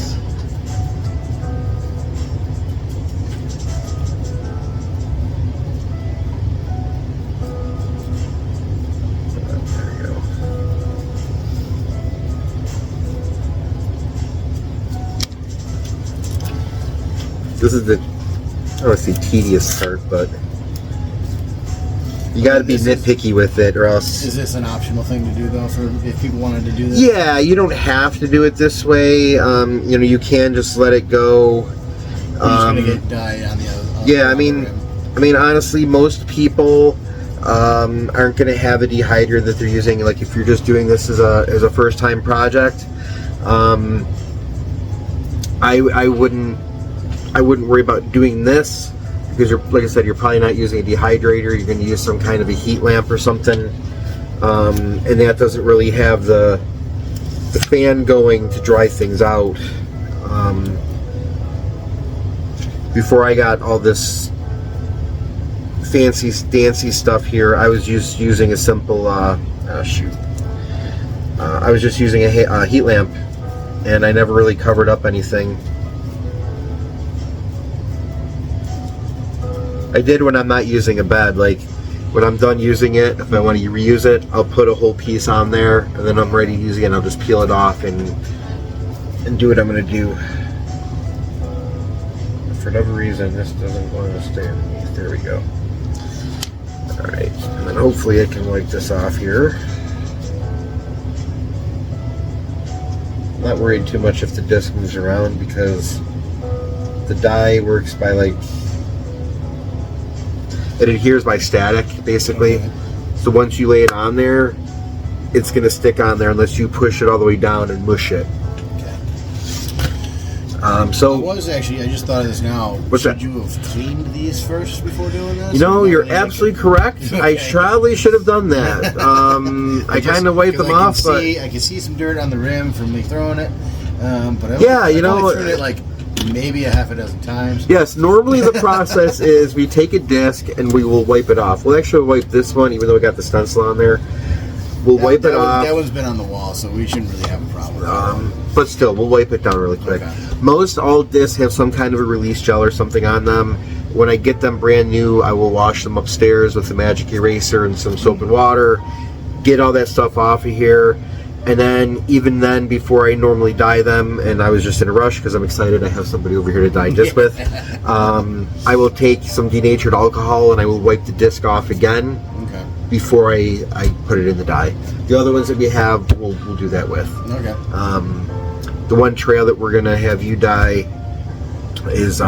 There we go. This is the, I don't want to say tedious part, but you got to be nitpicky with it, or else. Is this an optional thing to do though, for if people wanted to do this? Yeah, you don't have to do it this way. You know, you can just let it go. You're just gonna get dye on the other. Yeah, I mean, honestly, most people aren't going to have a dehydrator that they're using. Like, if you're just doing this as a first-time project, I wouldn't worry about doing this. Because like I said, you're probably not using a dehydrator. You're going to use some kind of a heat lamp or something, and that doesn't really have the fan going to dry things out. Before I got all this fancy stuff here, I was just using a simple I was just using a heat lamp, and I never really covered up anything. I did when I'm not using a bed. Like, when I'm done using it, if I want to reuse it, I'll put a whole piece on there, and then I'm ready to use it, and I'll just peel it off and do what I'm going to do. For whatever reason, this doesn't want to stay underneath. There we go. Alright, and then hopefully I can wipe this off here. I'm not worried too much if the disc moves around, because the dye works by, like, it adheres by static, basically. Okay. So once you lay it on there, it's going to stick on there unless you push it all the way down and mush it. Okay. So I just thought of this now. What's Should that? you have cleaned these first before doing this? You know, Or you're not? absolutely correct. Okay. I probably should have done that. I kind of wiped them off, but I can see some dirt on the rim from me throwing it. But Yeah, you know, I've only thrown it like maybe a half a dozen times. yes, normally the process is we take a disc and we will wipe it off. We'll actually wipe this one, even though we got the stencil on there. We'll wipe it off. That one's been on the wall, so we shouldn't really have a problem with that. But still, we'll wipe it down really quick. Okay. Most all discs have some kind of a release gel or something on them. When I get them brand new, I will wash them upstairs with a magic eraser and some soap and water, get all that stuff off of here. And then, even then, before I normally dye them, and I was just in a rush because I'm excited I have somebody over here to dye disc with, I will take some denatured alcohol and I will wipe the disc off again before I put it in the dye. The other ones that we have, we'll do that with. Okay. The one trail that we're going to have you dye is,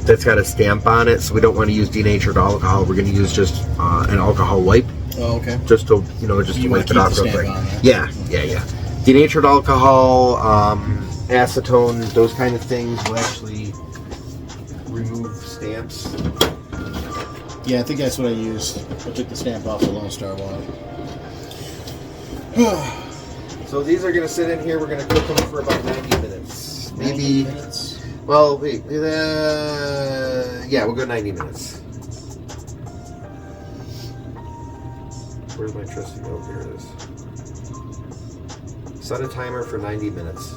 that's got a stamp on it, so we don't want to use denatured alcohol. We're going to use just an alcohol wipe. Oh, okay. Just to, just to wipe it off real quick. Yeah. Denatured alcohol, acetone, those kind of things will actually remove stamps. Yeah, I think that's what I used. I took the stamp off the Lone Star one. So these are going to sit in here. We're going to cook them for about 90 minutes. 90 minutes? Well, wait. Yeah, we'll go 90 minutes. Where's my trusty note? Here it is. Set a timer for 90 minutes.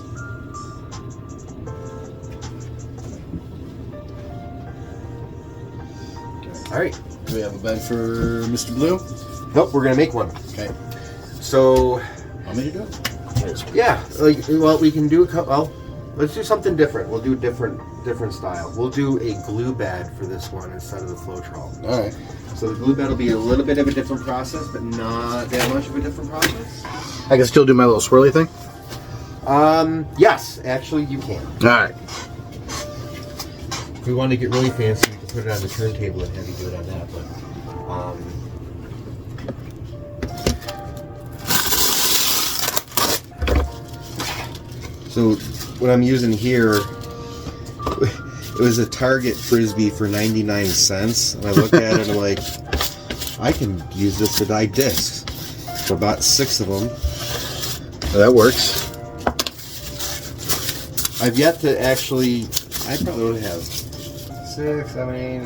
All right. Do we have a bed for Mr. Blue? Nope, we're gonna make one. Okay. So. Want me to do it? Yeah. Well, we can do let's do something different. We'll do different style. We'll do a glue bed for this one instead of the Floetrol. All right. So the glue bed will be a little bit of a different process, but not that much of a different process. I can still do my little swirly thing? Yes, actually you can. All right. If we want to get really fancy, we can put it on the turntable and have you do it on that, but so what I'm using here, it was a Target Frisbee for 99 cents, and I looked at it and I'm like, I can use this to dye discs. So I bought 6 of them. Well, that works. I've yet to actually, I probably would have 6, 7, 8,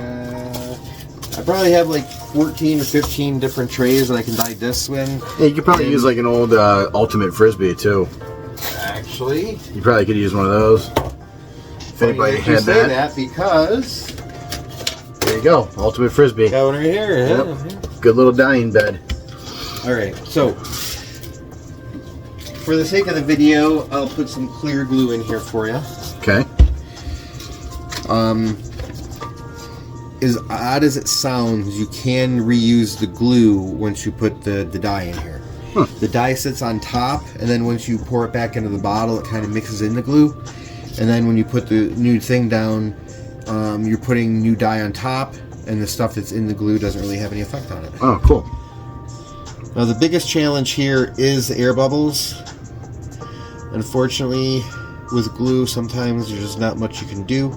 I probably have like 14 or 15 different trays that I can dye discs with. Yeah, you could probably use like an old Ultimate Frisbee too. Actually, you probably could use one of those. If anybody had that, because there you go, Ultimate Frisbee. Got one right here. Yep. Yeah. Good little dyeing bed. All right, so for the sake of the video, I'll put some clear glue in here for you. Okay. As odd as it sounds, you can reuse the glue once you put the dye in here. Huh. The dye sits on top, and then once you pour it back into the bottle, it kind of mixes in the glue. And then when you put the new thing down, you're putting new dye on top, and the stuff that's in the glue doesn't really have any effect on it. Oh, cool. Now the biggest challenge here is the air bubbles. Unfortunately, with glue, sometimes there's just not much you can do.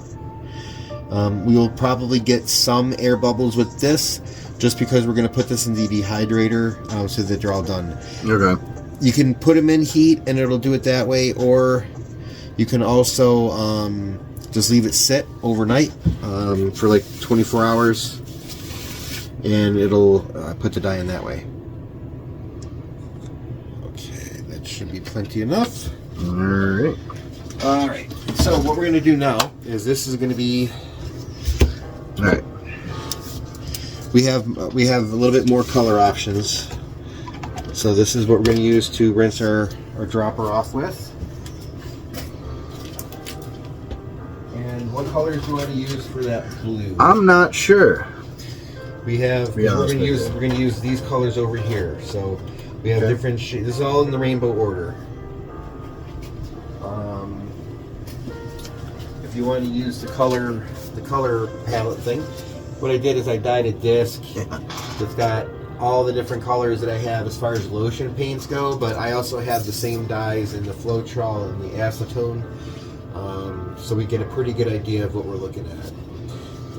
We will probably get some air bubbles with this, just because we're going to put this in the dehydrator so that they're all done. Okay. You can put them in heat and it'll do it that way, or you can also just leave it sit overnight for like 24 hours, and it'll put the dye in that way. Okay, that should be plenty enough. Alright. Alright, so what we're going to do now is this is going to be... Alright. We have a little bit more color options. So this is what we're going to use to rinse our dropper off with. And what colors do you want to use for that blue? I'm not sure. We're going to use these colors over here. So we have different shades. This is all in the rainbow order. If you want to use the color palette thing, what I did is I dyed a disc that's got all the different colors that I have as far as lotion paints go, but I also have the same dyes in the Floetrol and the acetone, so we get a pretty good idea of what we're looking at.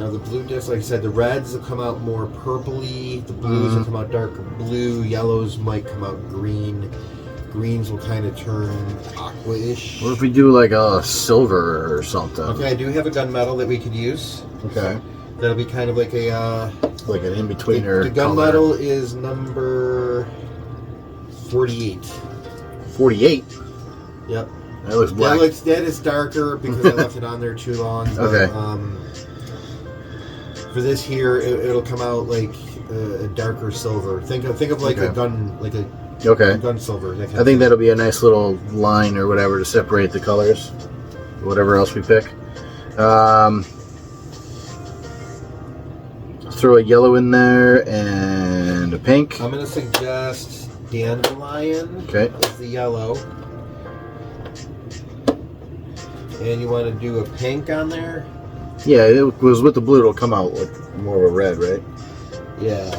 Now the blue disc, like I said, the reds will come out more purpley, the blues will come out darker blue, yellows might come out green, greens will kind of turn aqua-ish. What if we do like a silver or something? Okay, I do have a gunmetal that we could use. Okay. That'll be kind of like a... like an in-betweener. The gunmetal is number 48. 48? Yep. That looks black. That is darker because I left it on there too long. But, okay. For this here, it'll come out like a darker silver. Think of like a gun, like a gun silver. I think that'll be a nice little line or whatever to separate the colors. Whatever else we pick. Throw a yellow in there and a pink. I'm going to suggest dandelion is the yellow. And you want to do a pink on there? Yeah, it was with the blue, it'll come out like more of a red, right? Yeah.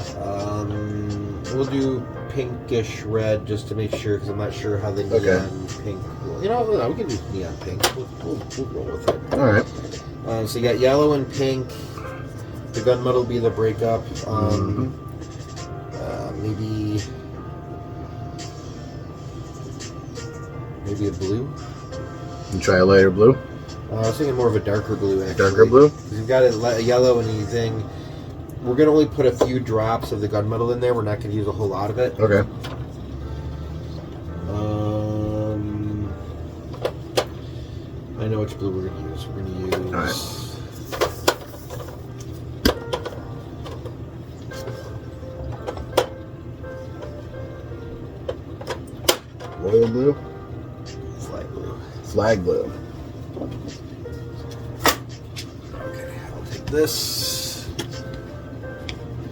We'll do pinkish red just to make sure, because I'm not sure how the neon pink will. You know, we can do neon pink. We'll roll with it. Alright. So you got yellow and pink. The gunmetal will be the breakup. Maybe a blue. And try a lighter blue. I was thinking more of a darker blue, actually. Darker blue? You've got a yellow and anything. We're going to only put a few drops of the gunmetal in there. We're not going to use a whole lot of it. Okay. I know which blue we're going to use. We're going to use... All right. Royal blue? Flag blue. Flag blue. Okay, I'll take this.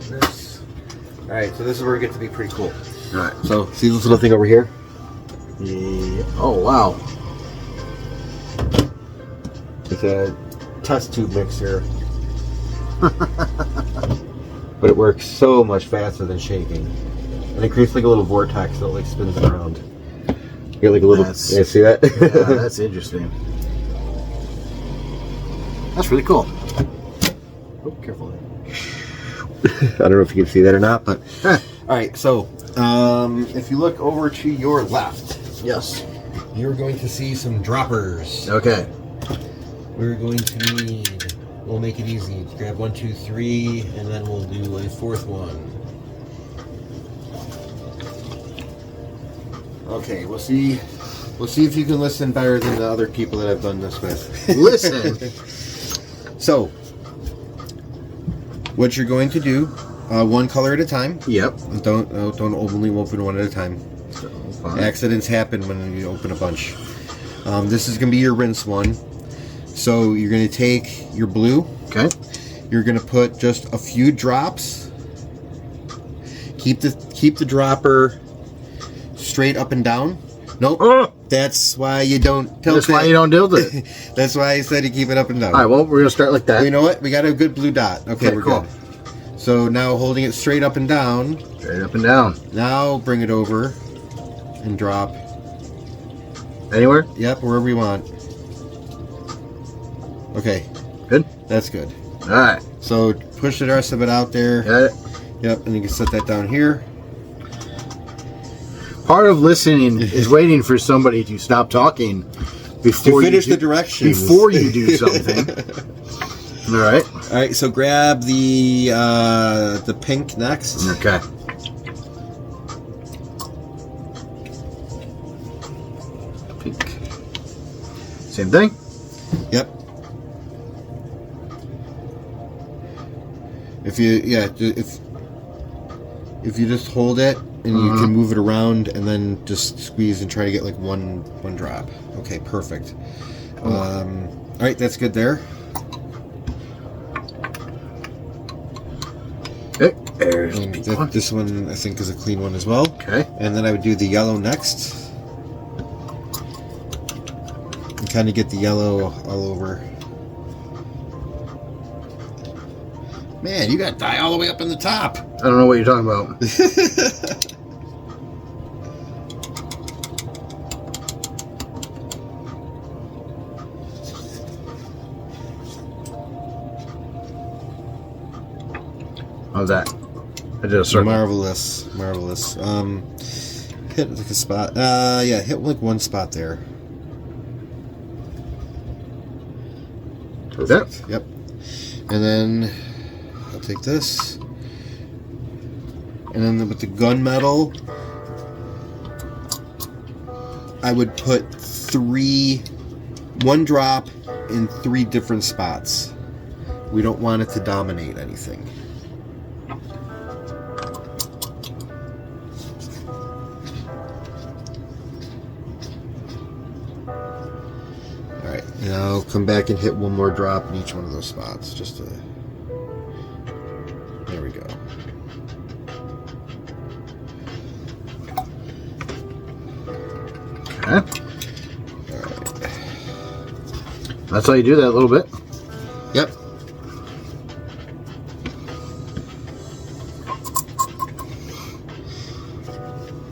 This. Alright, so this is where it gets to be pretty cool. Alright. So, see this little thing over here? Yeah. Oh, wow. It's a test tube mixer. But it works so much faster than shaking. And it creates like a little vortex that like spins around. You get like a little... Yeah, see that? Yeah, that's interesting. That's really cool. Oh, careful. I don't know if you can see that or not, but... Alright, so, if you look over to your left... Yes. You're going to see some droppers. Okay. We're going to need we'll make it easy. Grab 1, 2, 3, and then we'll do a 4th one. Okay, we'll see. We'll see if you can listen better than the other people that I've done this with. Listen. So, what you're going to do, one color at a time. Yep. Don't only open one at a time. Fine. Accidents happen when you open a bunch. This is going to be your rinse one. So you're going to take your blue. Okay. You're going to put just a few drops. Keep the dropper straight up and down. Nope. That's why you don't tilt it. That's why you don't tilt it. That's why I said you keep it up and down. All right. Well, we're gonna start like that. Well, you know what? We got a good blue dot. Okay, we're cool. good. So now holding it straight up and down. Straight up and down. Now bring it over and drop. Anywhere? Yep, wherever you want. Okay. Good. That's good. All right. So push the rest of it out there. Got it. Yep, and you can set that down here. Part of listening is waiting for somebody to stop talking before To finish you the directions. Before you do something. All right. All right, so grab the pink next. Okay. Pink. Same thing. Yep. If you just hold it and you can move it around and then just squeeze and try to get like one drop. Okay, perfect. All right, that's good there. Okay. There's the pink one. This one I think is a clean one as well. Okay. And then I would do the yellow next. And kind of get the yellow all over. Man, you got dye all the way up in the top. I don't know what you're talking about. How's that? I did a circle. Marvelous. Hit like a spot. Yeah, hit like one spot there. Perfect. Yep. And then I'll take this. And then with the gunmetal, I would put one drop in 3 different spots. We don't want it to dominate anything. Alright, now come back and hit one more drop in each one of those spots. Just to... There we go. Okay. Alright. That's how you do that a little bit. Yep.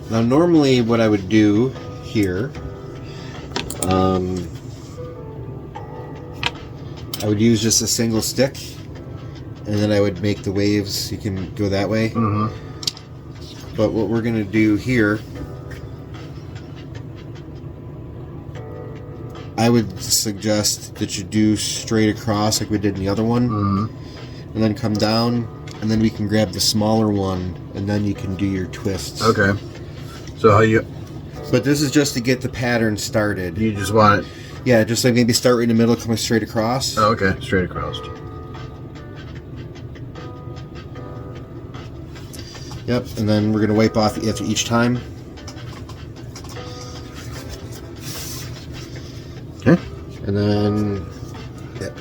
Now normally what I would do here, I would use just a single stick and then I would make the waves. You can go that way. But what we're going to do here, I would suggest that you do straight across like we did in the other one, and then come down, and then we can grab the smaller one, and then you can do your twists. Okay. So how you... But this is just to get the pattern started. You just want it... Yeah, just like maybe start right in the middle, coming straight across. Oh, okay. Straight across. Yep, and then we're going to wipe off after each time. Okay. And then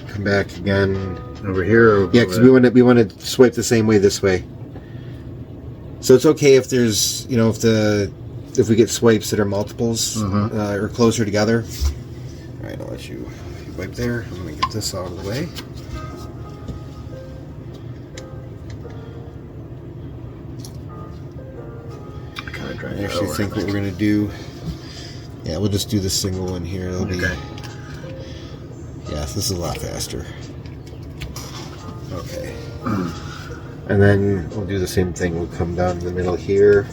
come back again. Over here? Yeah, because we want to swipe the same way this way. So it's okay if there's, if we get swipes that are multiples or closer together. All right, I'll let you wipe there. I'm going to get this out of the way. I actually think what we're going to do, yeah, we'll just do the single one here. It'll be, yeah, this is a lot faster. Okay. And then we'll do the same thing. We'll come down the middle here,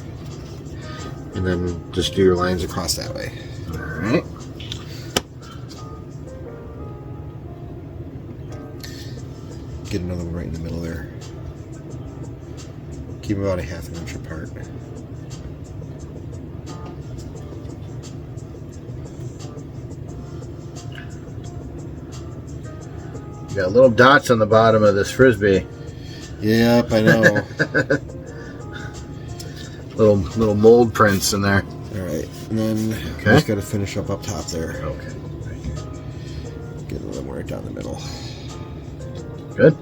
and then just do your lines across that way. All right. get another one right in the middle there. Keep them about a half an inch apart. You got little dots on the bottom of this Frisbee. Yep, I know. little mold prints in there. All right, and then Okay. just got to finish up top there. Okay. Get a little more right down the middle. Good.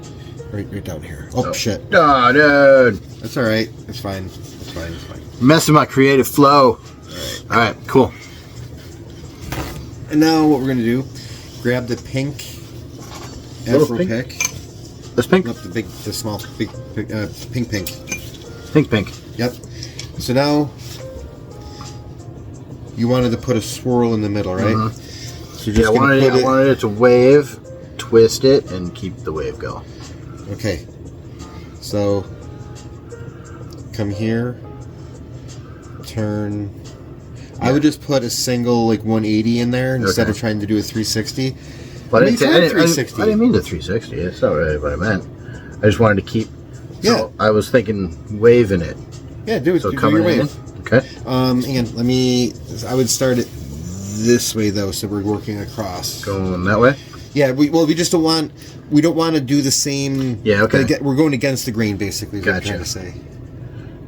Right down here. Oh, shit. Oh, dude. That's all right. It's fine. It's fine. It's fine. Messing my creative flow. All right, cool. And now what we're gonna do? Grab the pink Little Afro pink? pick. This pink? Nope, the small pink. Pink. Yep. So now you wanted to put a swirl in the middle, right? Mhm. So you're Yeah, just I gonna put it. wanted it to wave, twist it, and keep the wave go. Okay. So come here, turn. I would just put a single like 180 in there instead Okay. of trying to do a 360. But I Maybe didn't, try I, didn't, 360. I didn't mean the 360. It's not really what I meant. I just wanted to keep. Yeah. So I was thinking waving it. Yeah, do it. So do coming your in. wave. Okay. And let me. I would start it this way though, so we're working across. Going that way. Yeah. We just don't want. We don't want to do the same. Yeah, okay. We're going against the grain, basically. Is what I'm Gotcha. trying to say.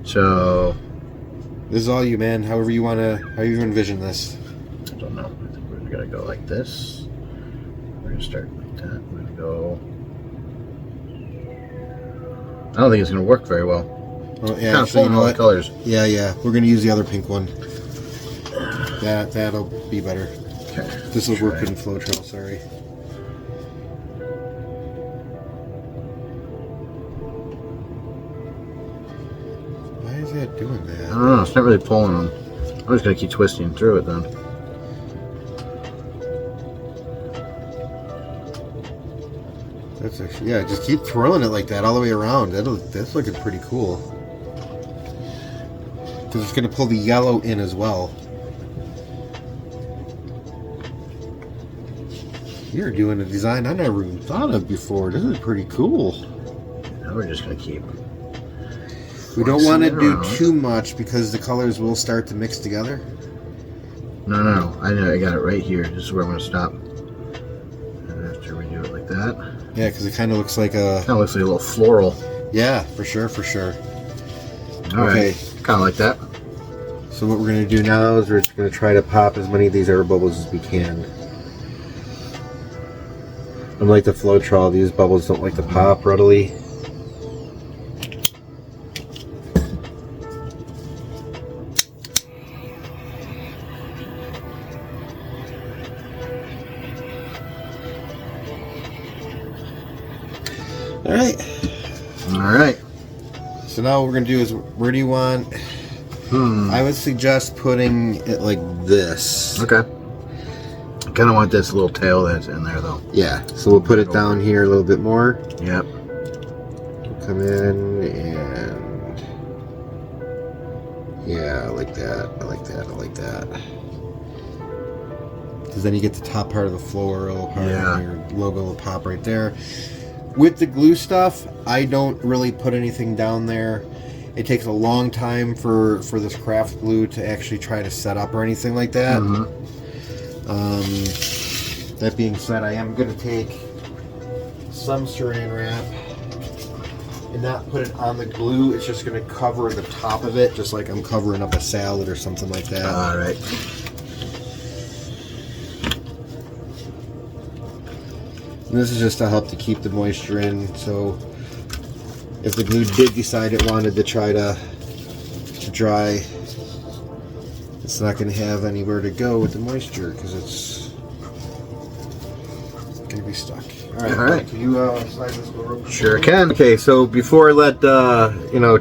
So This is all you, man. However you envision this. I don't know. I think we're gonna go like this. We're gonna start like that. We're gonna go. I don't think it's gonna work very well. Oh, yeah. Kind of Actually, you pulling know all the what? colors. Yeah. We're gonna use the other pink one. That'll be better. Okay. This will work Try. in flow trail. Sorry. Why is that doing I that? don't know. It's not really pulling them. I'm just gonna keep twisting through it then. That's actually, yeah, just keep twirling it like that all the way around. That's looking pretty cool. Because it's going to pull the yellow in as well. You're doing a design I never even thought of before. This is pretty cool. Now we're just gonna keep. We don't want to flexing it do around. too much because the colors will start to mix together. No. I know. I got it right here. This is where I'm gonna stop. And after we do it like that, Yeah, because it kind of looks like a... kind of looks like a little floral. Yeah, for sure. All Okay. right. Kind of like that. So what we're going to do now is we're just going to try to pop as many of these air bubbles as we can. Unlike the flow trawl, these bubbles don't like to pop readily. All right. So now what we're going to do is, where do you want... I would suggest putting it like this. Okay. I kind of want this little tail that's in there though. Yeah, so we'll put it down here a little bit more. Yep. Come in and... Yeah, I like that. I like that. Because then you get the top part of the floral part, Yeah. and your logo will pop right there. With the glue stuff, I don't really put anything down there. It takes a long time for this craft glue to actually try to set up or anything like that. That being said, I am going to take some saran wrap and not put it on the glue. It's just going to cover the top of it, just like I'm covering up a salad or something like that. All right. And this is just to help to keep the moisture in. So if the glue did decide it wanted to try to dry, it's not going to have anywhere to go with the moisture because it's going to be stuck. All right. Can you slide this door? Sure can. Okay, so before I let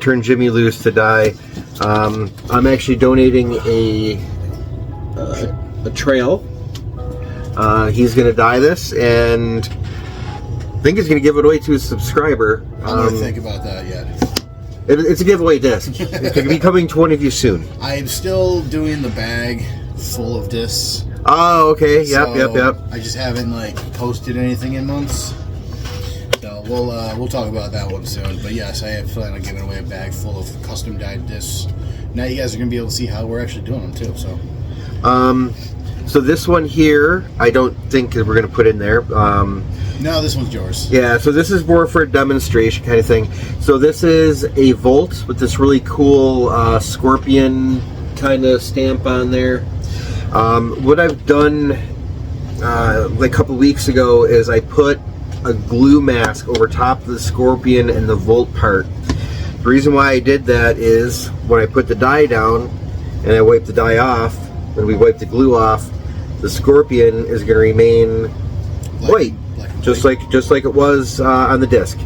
turn Jimmy loose to dye, I'm actually donating a trail. He's going to dye this, and I think he's going to give it away to a subscriber. I'm gonna think about that yet. It's a giveaway disc. It's going to be coming to one of you soon. I'm still doing the bag full of discs. Oh, okay. So Yep. I just haven't posted anything in months. So we'll talk about that one soon. But yes, I have planned on giving away a bag full of custom dyed discs. Now you guys are gonna be able to see how we're actually doing them too. So this one here, I don't think we're gonna put in there. No, this one's yours. Yeah, so this is more for a demonstration kind of thing. So this is a Volt with this really cool scorpion kind of stamp on there. What I've done like a couple weeks ago is I put a glue mask over top of the scorpion and the Volt part. The reason why I did that is when I put the dye down and I wipe the dye off, when we wipe the glue off, the scorpion is going to remain white, just like it was on the disc.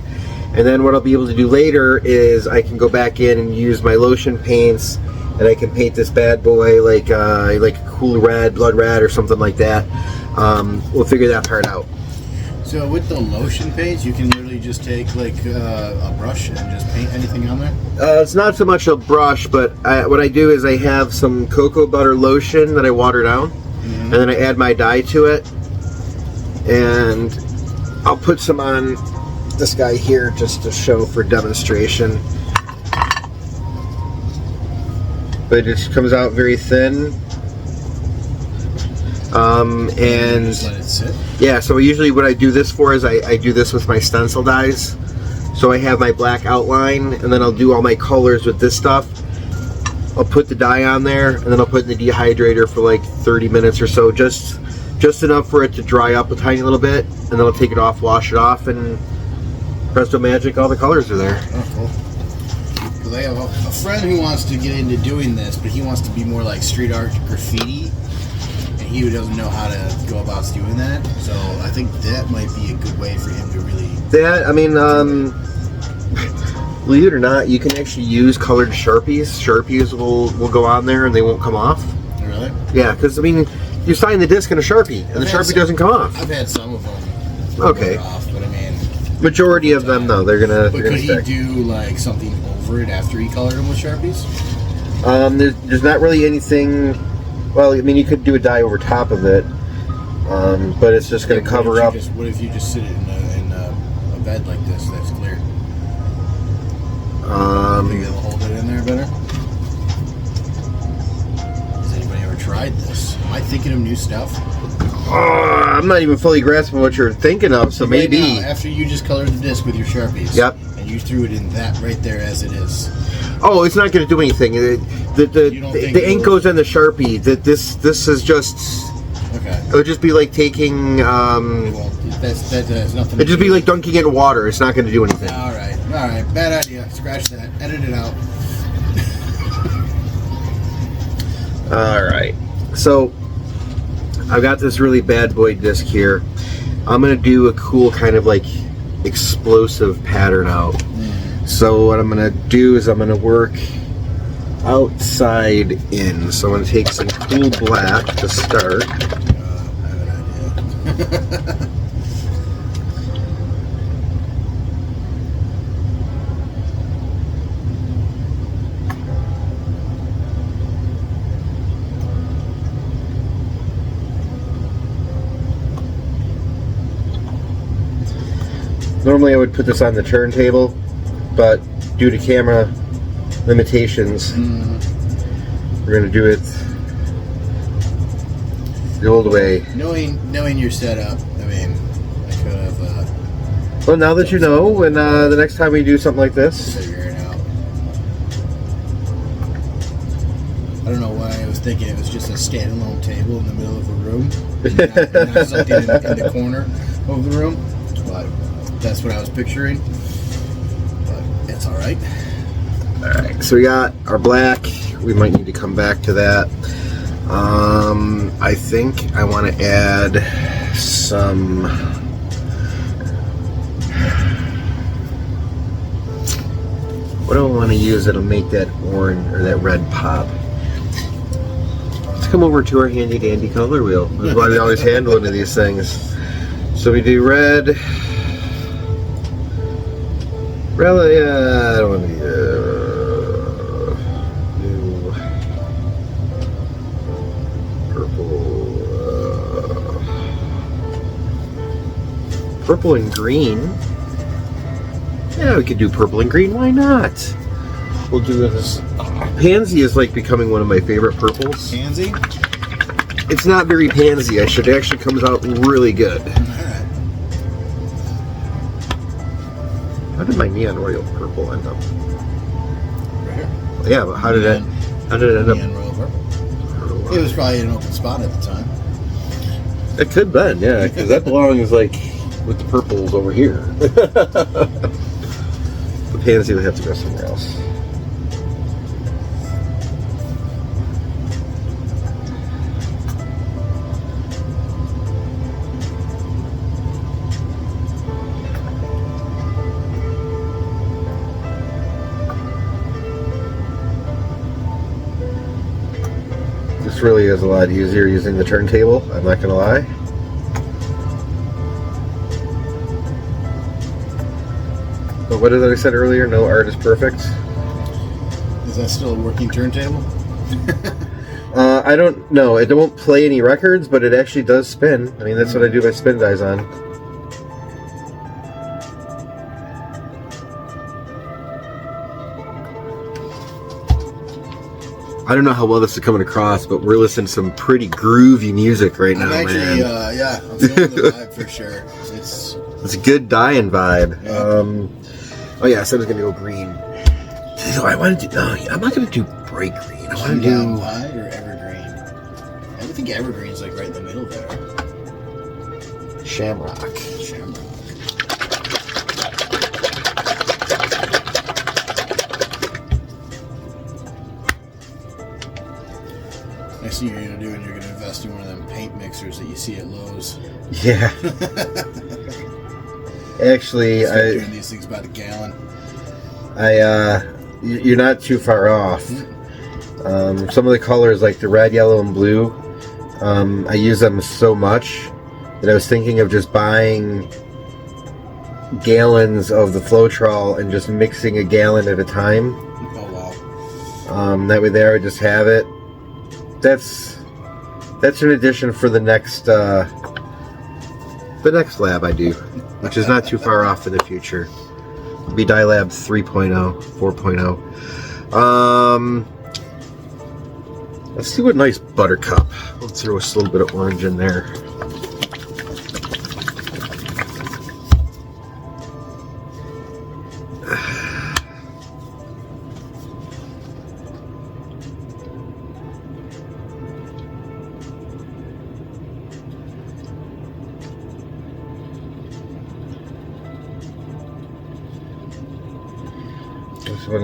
And then what I'll be able to do later is I can go back in and use my lotion paints, and I can paint this bad boy like a cool red, blood red, or something like that. We'll figure that part out. So with the lotion paints, you can literally just take like a brush and just paint anything on there? It's not so much a brush, but what I do is I have some cocoa butter lotion that I water down, and then I add my dye to it, and I'll put some on this guy here just to show for demonstration. But it just comes out very thin. And just let it sit. Yeah, so usually what I do this for is I do this with my stencil dyes. So I have my black outline, and then I'll do all my colors with this stuff. I'll put the dye on there, and then I'll put it in the dehydrator for like 30 minutes or so, just enough for it to dry up a tiny little bit, and then I'll take it off, wash it off, and presto magic, all the colors are there. Oh, cool. Because I have a friend who wants to get into doing this, but he wants to be more like street art graffiti. He doesn't know how to go about doing that, so I think that might be a good way for him to really... That, I mean, believe it or not, you can actually use colored Sharpies. Sharpies will go on there and they won't come off. Really? Yeah, because, I mean, you sign the disc in a Sharpie, and the Sharpie doesn't come off. I've had some of them okay. off, but I mean... Majority of them, though, they're gonna But could he do, like, something over it after he colored them with Sharpies? There's not really anything... Well, I mean, you could do a dye over top of it, but it's just going to cover up. What if you just sit it in a bed like this that's clear? Think it'll hold it in there better? Has anybody ever tried this? Am I thinking of new stuff? I'm not even fully grasping what you're thinking of, so right maybe. Now, after you just colored the disc with your Sharpies. Yep. And you threw it in that right there as it is. Oh, it's not going to do anything. The ink goes in the Sharpie. This is just. Okay. It would just be like taking. Well, that has nothing. It'd just be like dunking it in water. It's not going to do anything. All right. Bad idea. Scratch that. Edit it out. All right. So I've got this really bad boy disc here. I'm going to do a cool kind of like explosive pattern out. So what I'm going to do is I'm going to work outside in. So I'm going to take some cool black to start. I have an idea. Normally I would put this on the turntable, but due to camera limitations, we're going to do it the old way. Knowing your setup, I mean, I could have well, now that you know, and the next time we do something like this, figure it out. I don't know why I was thinking it was just a standalone table in the middle of the room, not something in the corner of the room, but that's what I was picturing. But it's all right. All right, so we got our black. We might need to come back to that. I think I want to add some. What do I want to use that'll make that orange or that red pop? Let's come over to our handy dandy color wheel. That's why we always hand one of these things. So we do red. Really, I don't want to do purple. Purple and green. Yeah, we could do purple and green. Why not? We'll do this. Pansy is like becoming one of my favorite purples. Pansy? It's not very pansy. It actually comes out really good. Alright. How did my neon royal purple end up? Right here. Yeah, but how did it end up? Neon royal purple. It was probably an open spot at the time. It could have been, yeah, because that belongs like with the purples over here. The pansy would have to go somewhere else. This really is a lot easier using the turntable, I'm not gonna lie. But what did I said earlier? No art is perfect. Is that still a working turntable? I don't know. It won't play any records, but it actually does spin. I mean, that's what I do my spin dies on. I don't know how well this is coming across, but we're listening to some pretty groovy music right now, I'm actually, man. yeah, I'm feeling the vibe for sure. It's a good dying vibe. Yeah. Oh yeah, I said I was gonna go green. So I wanted to. No, I'm not gonna do bright green. I want to do high or evergreen. I think evergreen's like right in the middle there. shamrock. Shamrock. Next thing you're gonna do, and you're gonna invest in one of them paint mixers that you see at Lowe's. Yeah. Actually, Start doing these things by the gallon. You're not too far off. Some of the colors, like the red, yellow, and blue, I use them so much that I was thinking of just buying gallons of the Floetrol and just mixing a gallon at a time. Oh wow! That way, there I would just have it. That's an addition for the next lab I do, which is not too far off in the future. It'll be Dye Lab 3.0, 4.0. Let's do a nice buttercup. Let's throw a little bit of orange in there.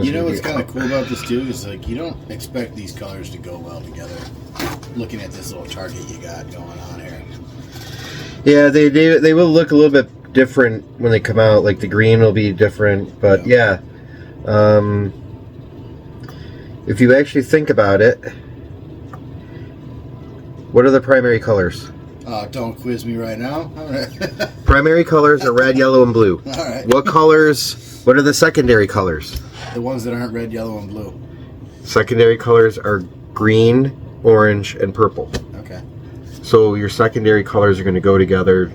You know what's kind of cool about this too is like you don't expect these colors to go well together. Looking at this little target you got going on here. Yeah, they will look a little bit different when they come out. Like the green will be different, but yeah. If you actually think about it, what are the primary colors? Don't quiz me right now. All right. Primary colors are red, yellow, and blue. All right. What are the secondary colors? The ones that aren't red, yellow, and blue. Secondary colors are green, orange, and purple. Okay. So your secondary colors are going to go together.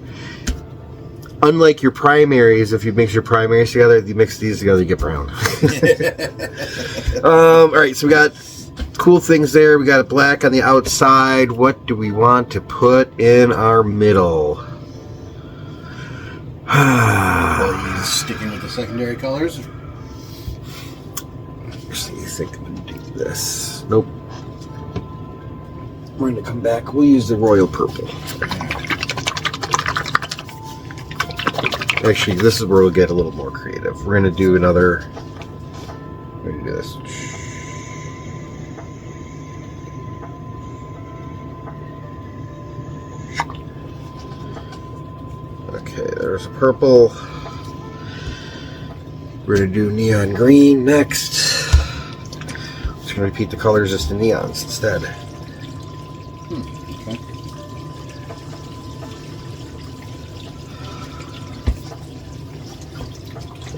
Unlike your primaries, if you mix your primaries together, you mix these together, you get brown. All right, so we got cool things there. We got a black on the outside. What do we want to put in our middle? Well, you sticking with the secondary colors? Actually, I think I'm going to do this. Nope. We're going to come back. We'll use the royal purple. Actually, this is where we'll get a little more creative. We're going to do another... We're going to do this. Okay, there's a purple. We're going to do neon green next. Just going to repeat the colors just in neons instead. Okay.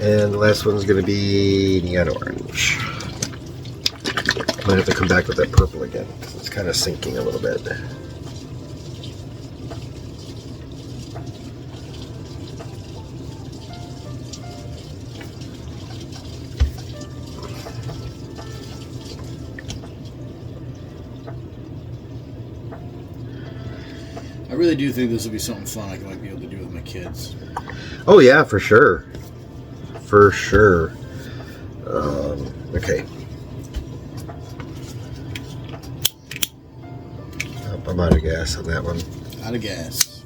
And the last one's going to be neon orange. Might have to come back with that purple again because it's kind of sinking a little bit. really do think this will be something fun I might be able to do with my kids. Oh yeah, for sure. For sure. Okay. Oh, I'm out of gas on that one. Out of gas.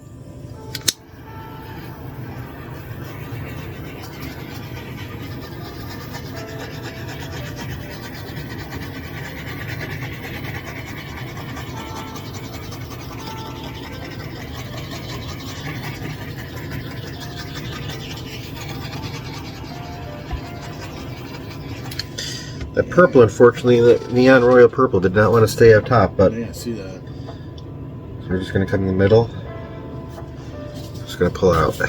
That purple, unfortunately, the neon royal purple did not want to stay up top, but Yeah, I see that. so we're just going to come in the middle. Just going to pull out. So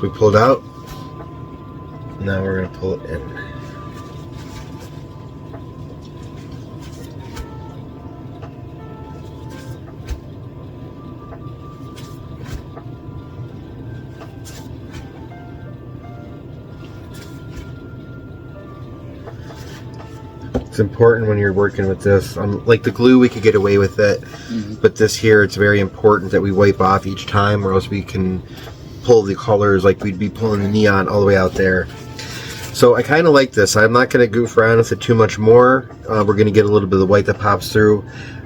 we pulled out. Now we're going to pull it in. It's important when you're working with this. Like the glue, we could get away with it, but this here, it's very important that we wipe off each time, or else we can pull the colors like we'd be pulling the neon all the way out there. So I kind of like this. I'm not going to goof around with it too much more. We're going to get a little bit of the white that pops through.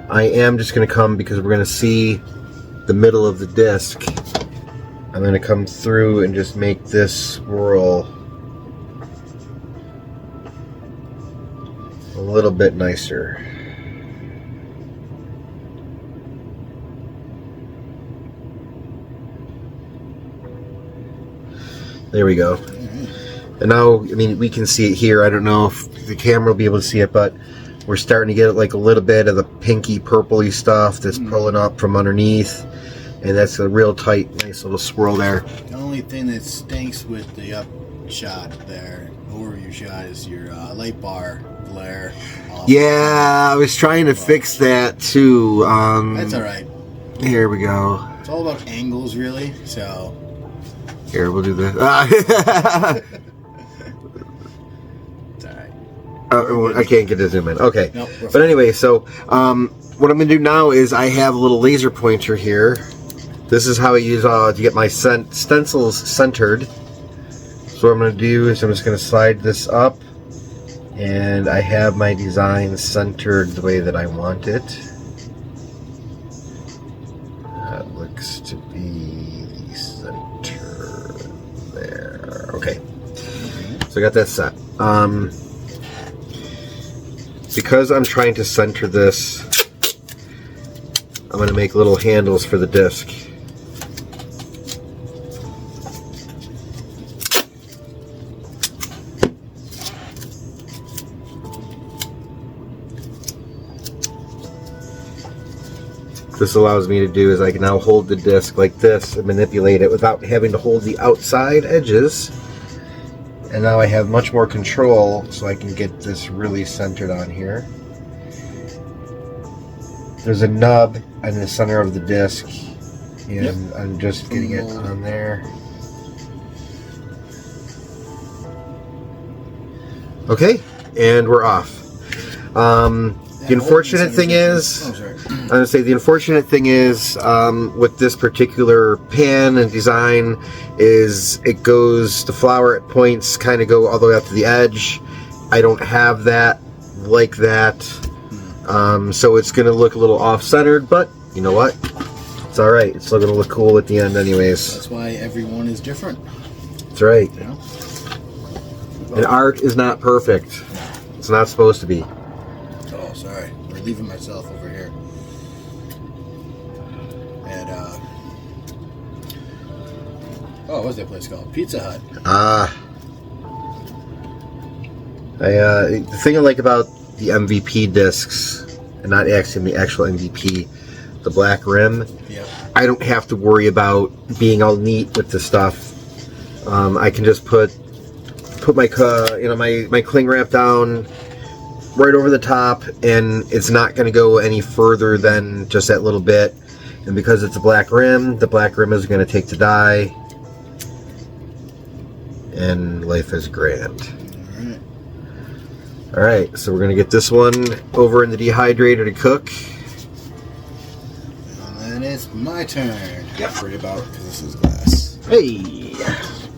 I am just going to come, because we're going to see the middle of the disc. I'm going to come through and just make this swirl a little bit nicer. There we go. And now, I mean, we can see it here. I don't know if the camera will be able to see it, but we're starting to get like a little bit of the pinky purpley stuff that's pulling up from underneath, and that's a real tight, nice little swirl there. The only thing that stinks with the up shot there, overview shot, is your light bar glare. Yeah, I was trying to fix that too. That's all right. Here we go. It's all about angles, really. So Here, we'll do this. it's all right. I can't get to zoom in. Okay. Nope, we're But anyway, so what I'm going to do now is I have a little laser pointer here. This is how I use to get my stencils centered. So what I'm going to do is I'm just going to slide this up, and I have my design centered the way that I want it. That looks to be the center there. Okay. So I got that set. Because I'm trying to center this, I'm going to make little handles for the disc. This allows me to do is I can now hold the disc like this and manipulate it without having to hold the outside edges. And now I have much more control, so I can get this really centered on here. There's a nub in the center of the disc, and I'm just getting it on there. The we're off. The unfortunate thing is, I'm going to say the unfortunate thing is with this particular pan and design is it goes, the flower at points kind of go all the way up to the edge. I don't have that like that. So it's going to look a little off-centered, but you know what? It's alright. It's still going to look cool at the end anyways. That's why everyone is different. That's right. You know? And art is not perfect. It's not supposed to be. Oh, sorry. Relieving myself over here. At, what's that place called? Pizza Hut. The thing I like about the MVP discs, and not actually the actual MVP, the black rim, I don't have to worry about being all neat with the stuff. I can just put my my cling wrap down, right over the top, and it's not going to go any further than just that little bit. And because it's a black rim, the black rim is going to take the dye, and life is grand. All right, so we're going to get this one over in the dehydrator to cook. And then it's my turn. Yep, right about, because this is glass. Hey,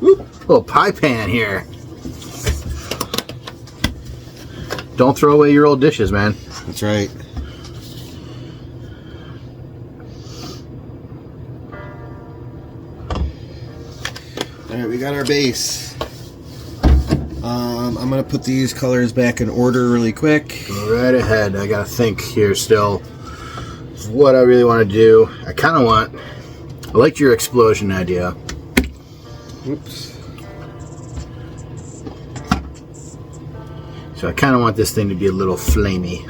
whoop, little pie pan here. Don't throw away your old dishes, man. That's right. All right, we got our base. I'm gonna put these colors back in order really quick. Go right ahead. I gotta think here still what I really want to do. I liked your explosion idea. Oops. So I kind of want this thing to be a little flamey.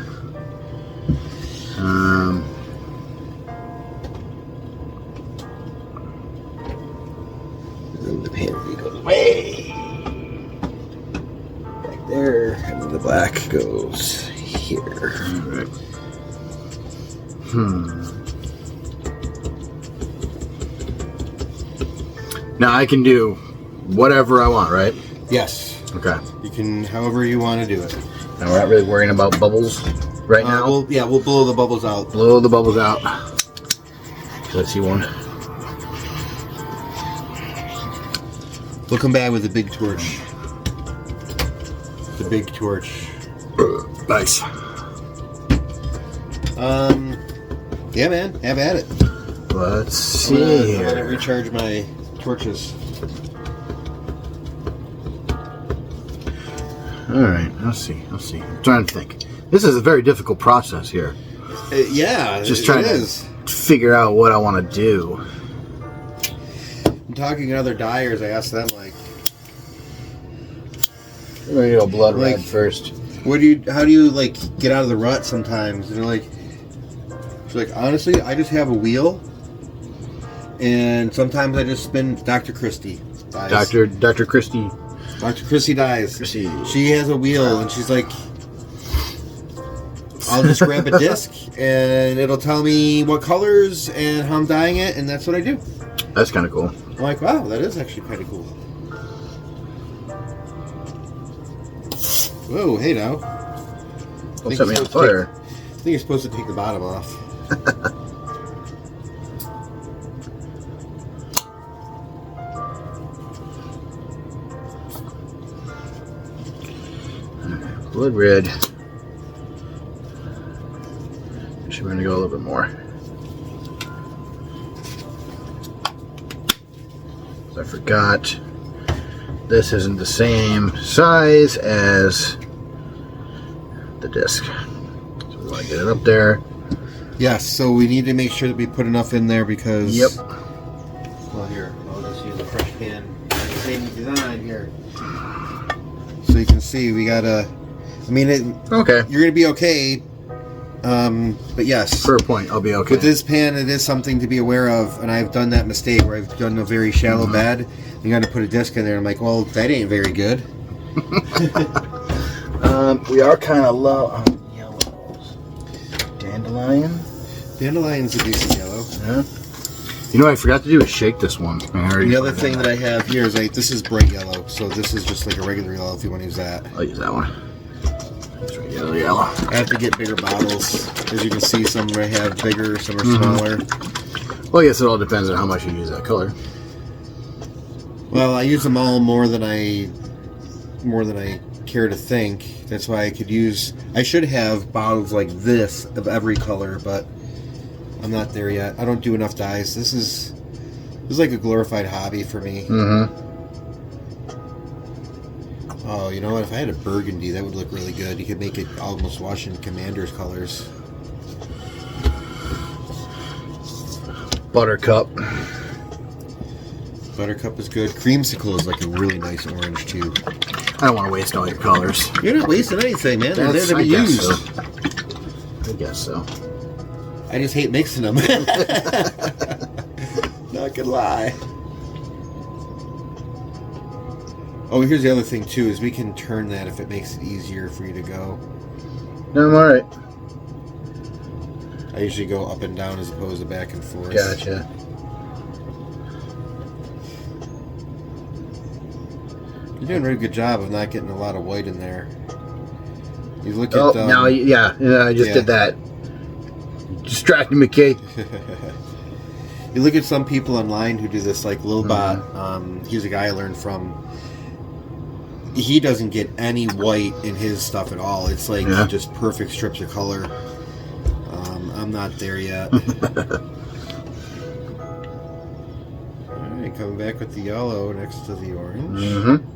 And then the pansy goes way back there, and then the black goes here. Right. Now I can do whatever I want, right? Yes. Okay. You can, however you want to do it. Now we're not really worrying about bubbles right now. We'll blow the bubbles out. Blow the bubbles out. Let's see one. We'll come back with a big torch. The big torch. Nice. Yeah, man. Have at it. Let's see I'm gonna here. recharge my torches. All right. Let's see. I'm trying to think. This is a very difficult process here. Yeah, Just trying to figure out what I want to do. I'm talking to other dyers. I asked them, like, We're gonna go blood Like- red first. how do you like get out of the rut sometimes? And they're like, she's like, honestly, I just have a wheel, and sometimes I just spin. Dr. Christie dyes. Dr. Christie. Dr. Christie dyes. Christie. She has a wheel, and she's like, I'll just grab a disc, and it'll tell me what colors and how I'm dyeing it, and that's what I do. That's kind of cool. I'm like, wow, that is actually kind of cool. Whoa, hey now. Don't set me on fire. I think you're supposed to take the bottom off. Blood red. Actually, we're gonna go a little bit more. I forgot. This isn't the same size as the disc. So we want to get it up there. Yes, so we need to make sure that we put enough in there because... Yep. Well, here, I'll just use a fresh pan. Same design here. So you can see we gotta... I mean, Okay. you're gonna be okay. But yes. For a point, I'll be okay. With this pan, it is something to be aware of, and I've done that mistake where I've done a very shallow bed. You got to put a disc in there. I'm like, well, that ain't very good. We are kind of low on yellows. Dandelion. Dandelion's a decent yellow. Yeah. You know what I forgot to do is shake this one. The other thing that I have here is this is bright yellow, so this is just like a regular yellow if you want to use that. I'll use that one. That's regular yellow. I have to get bigger bottles. As you can see, some I have bigger, some are smaller. Well, I guess it all depends on how much you use that color. Well, I use them all more than I care to think. That's why I should have bottles like this of every color, but I'm not there yet. I don't do enough dyes. This is like a glorified hobby for me. Mm-hmm. Oh, you know what? If I had a burgundy, that would look really good. You could make it almost Washington Commanders colors. Buttercup. Buttercup is good. Creamsicle is like a really nice orange too. I don't want to waste all your colors. You're not wasting anything, man. They're there to be I guess used. so. I guess so. I just hate mixing them. Not gonna lie. Oh, here's the other thing too, is we can turn that if it makes it easier for you to go. No, I'm alright. I usually go up and down as opposed to back and forth. Gotcha. You're doing a very good job of not getting a lot of white in there. You look Oh, at... now, yeah, I just did that. Distracting me, Kate. You look at some people online who do this, like Lilbot. He's a guy I learned from. He doesn't get any white in his stuff at all. It's like just perfect strips of color. I'm not there yet. Alright, coming back with the yellow next to the orange. Mm-hmm.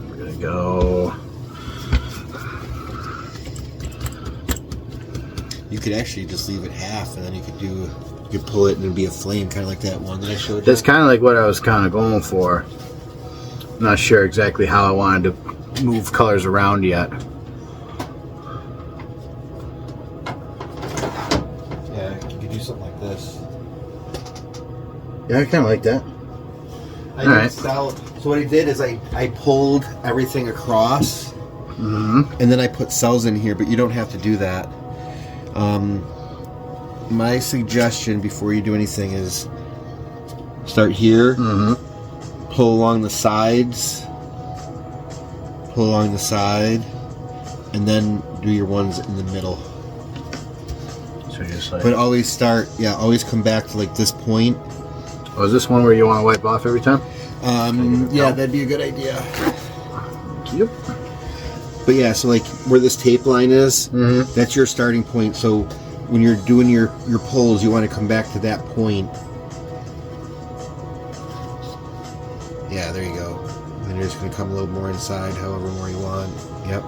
We're gonna go. You could actually just leave it half, and then you could pull it and it'd be a flame, kind of like that one that I showed you. That's kind of like what I was kind of going for. I'm not sure exactly how I wanted to move colors around yet. Yeah, you could do something like this. Yeah, I kind of like that. I didn't style. So what I did is I pulled everything across, and then I put cells in here, but you don't have to do that. My suggestion before you do anything is start here, pull along the sides, and then do your ones in the middle. So just like. But always always come back to like this point. Oh, is this one where you want to wipe off every time? Yeah, that'd be a good idea. Yep. But yeah, so like where this tape line is, that's your starting point. So when you're doing your pulls, you want to come back to that point. Yeah, there you go. And then you're just going to come a little more inside, however more you want. Yep.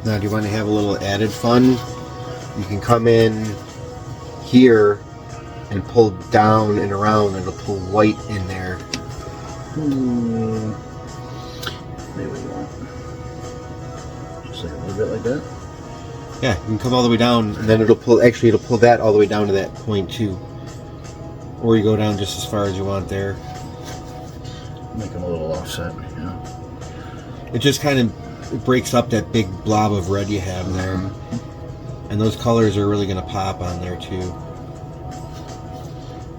Now, do you want to have a little added fun? You can come in here and pull down and around, and it'll pull white in there. Maybe what you want. Just like a little bit like that. Yeah, you can come all the way down, and then it'll pull. Actually, it'll pull that all the way down to that point too. Or you go down just as far as you want there. Make them a little offset, It just kind of breaks up that big blob of red you have there. And those colors are really going to pop on there too.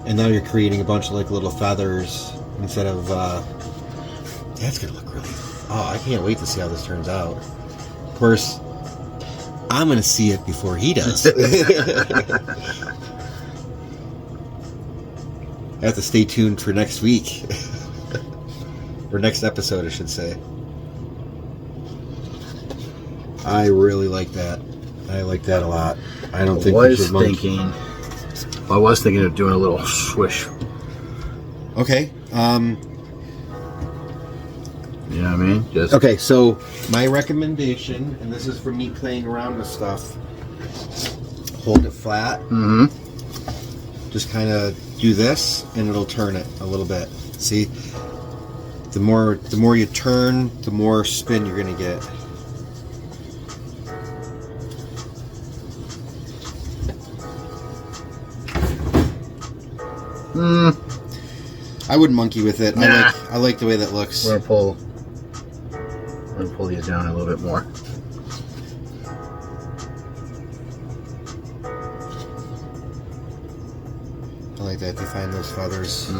And now you're creating a bunch of like little feathers instead of that's going to look really... Oh, I can't wait to see how this turns out. Of course, I'm going to see it before he does. I have to stay tuned for next week. Or next episode, I should say. I really like that. I like that a lot. I don't think we should monkey. I was thinking of doing a little swish. Okay. You know what I mean? Just Okay, so my recommendation, and this is for me playing around with stuff, hold it flat. Just kind of do this, and it'll turn it a little bit. See? The more you turn, the more spin you're going to get. I wouldn't monkey with it. Nah. I like the way that looks. we're gonna pull these down a little bit more. I like that. Define those feathers.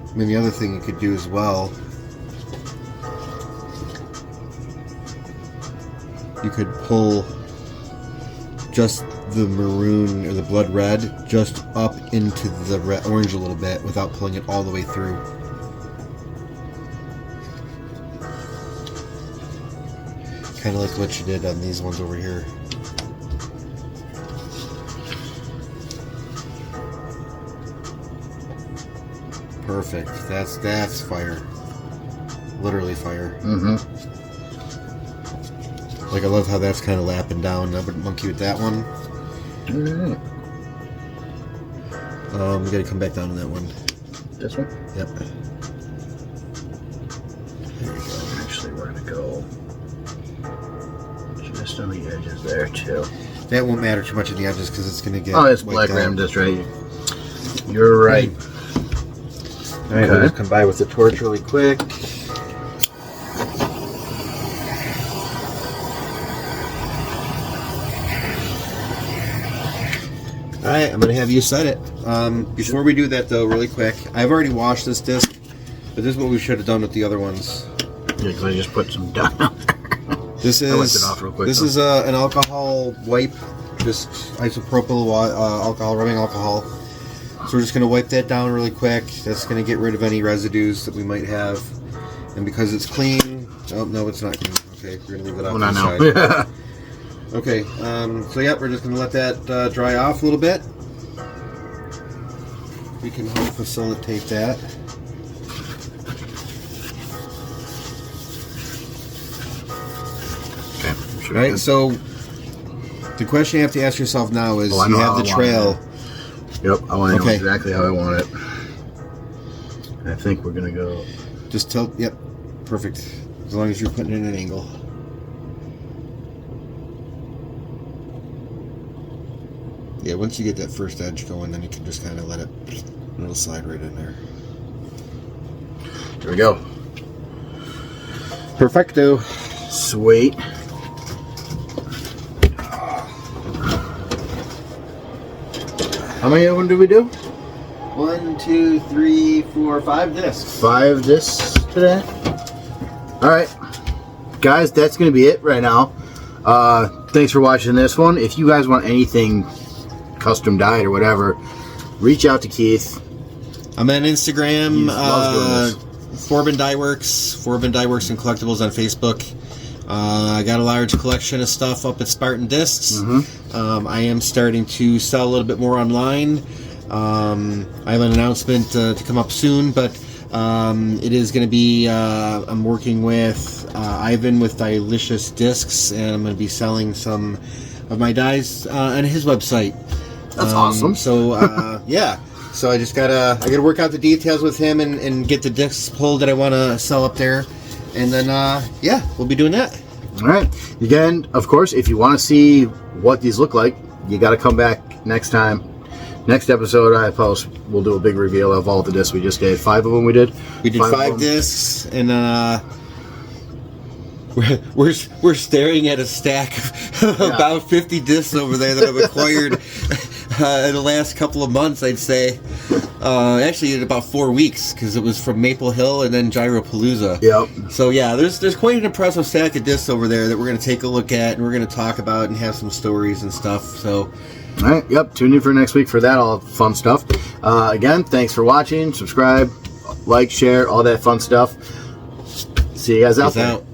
I mean, the other thing you could do as well, you could pull just the maroon or the blood red just up into the red, orange a little bit without pulling it all the way through. Kind of like what you did on these ones over here. Perfect. That's fire. Literally fire. Mm-hmm. Like, I love how that's kind of lapping down. I would monkey with that one. Alright. We gotta come back down to that one. This one? Yep. There we go. Actually, we're gonna go just on the edges there, too. That won't matter too much in the edges because it's gonna get. Oh, it's wiped black out. ram disc, right? You're right. Alright, Okay. we'll just come by with the torch really quick. Alright, I'm going to have you set it. Before we do that though, really quick, I've already washed this disc, but this is what we should have done with the other ones. Yeah, because I just put some down. This I wiped is, it off real quick, this though. is an alcohol wipe, just isopropyl alcohol, rubbing alcohol. So we're just going to wipe that down really quick. That's going to get rid of any residues that we might have. And because it's clean, oh no, it's not clean. Okay, we're going to leave it off Well, to not the now. side. Okay, so yeah, we're just going to let that dry off a little bit. We can help facilitate that. Okay. Sure. Right, so the question you have to ask yourself now is, Oh, I you know have how the I want trail. Yep, I want to know Okay. exactly how I want it. I think we're gonna go. Just tilt, yep, perfect. As long as you're putting it in an angle. Yeah, once you get that first edge going, then you can just kind of let it, it'll slide right in there. Here we go. Perfecto. Sweet. How many of them do we do? 1, 2, 3, 4, 5 discs. 5 discs today. All right, guys, that's gonna be it right now. Thanks for watching this one. If you guys want anything custom dyed or whatever, reach out to Keith. I'm on Instagram. He loves doing Forbin Dyeworks. Forbin Dyeworks and Collectibles on Facebook. I got a large collection of stuff up at Spartan Discs. I am starting to sell a little bit more online. I have an announcement to come up soon, but it is going to be, I'm working with Ivan with Delicious Discs, and I'm going to be selling some of my dyes on his website. That's awesome. So, yeah. So I just gotta work out the details with him and get the discs pulled that I want to sell up there. And then, yeah, we'll be doing that. All right. Again, of course, if you want to see what these look like, you got to come back next time. Next episode I post, we'll do a big reveal of all the discs we just did. 5 of them we did. We did 5 discs, and we're staring at a stack of about 50 discs over there that I've acquired in the last couple of months, I'd say. Actually, in about 4 weeks, because it was from Maple Hill and then Gyropalooza. Yep. So yeah, there's quite an impressive stack of discs over there that we're going to take a look at, and we're going to talk about and have some stories and stuff. So. All right. Yep. Tune in for next week for that all fun stuff. Again, thanks for watching. Subscribe, like, share, all that fun stuff. See you guys out Peace there. out.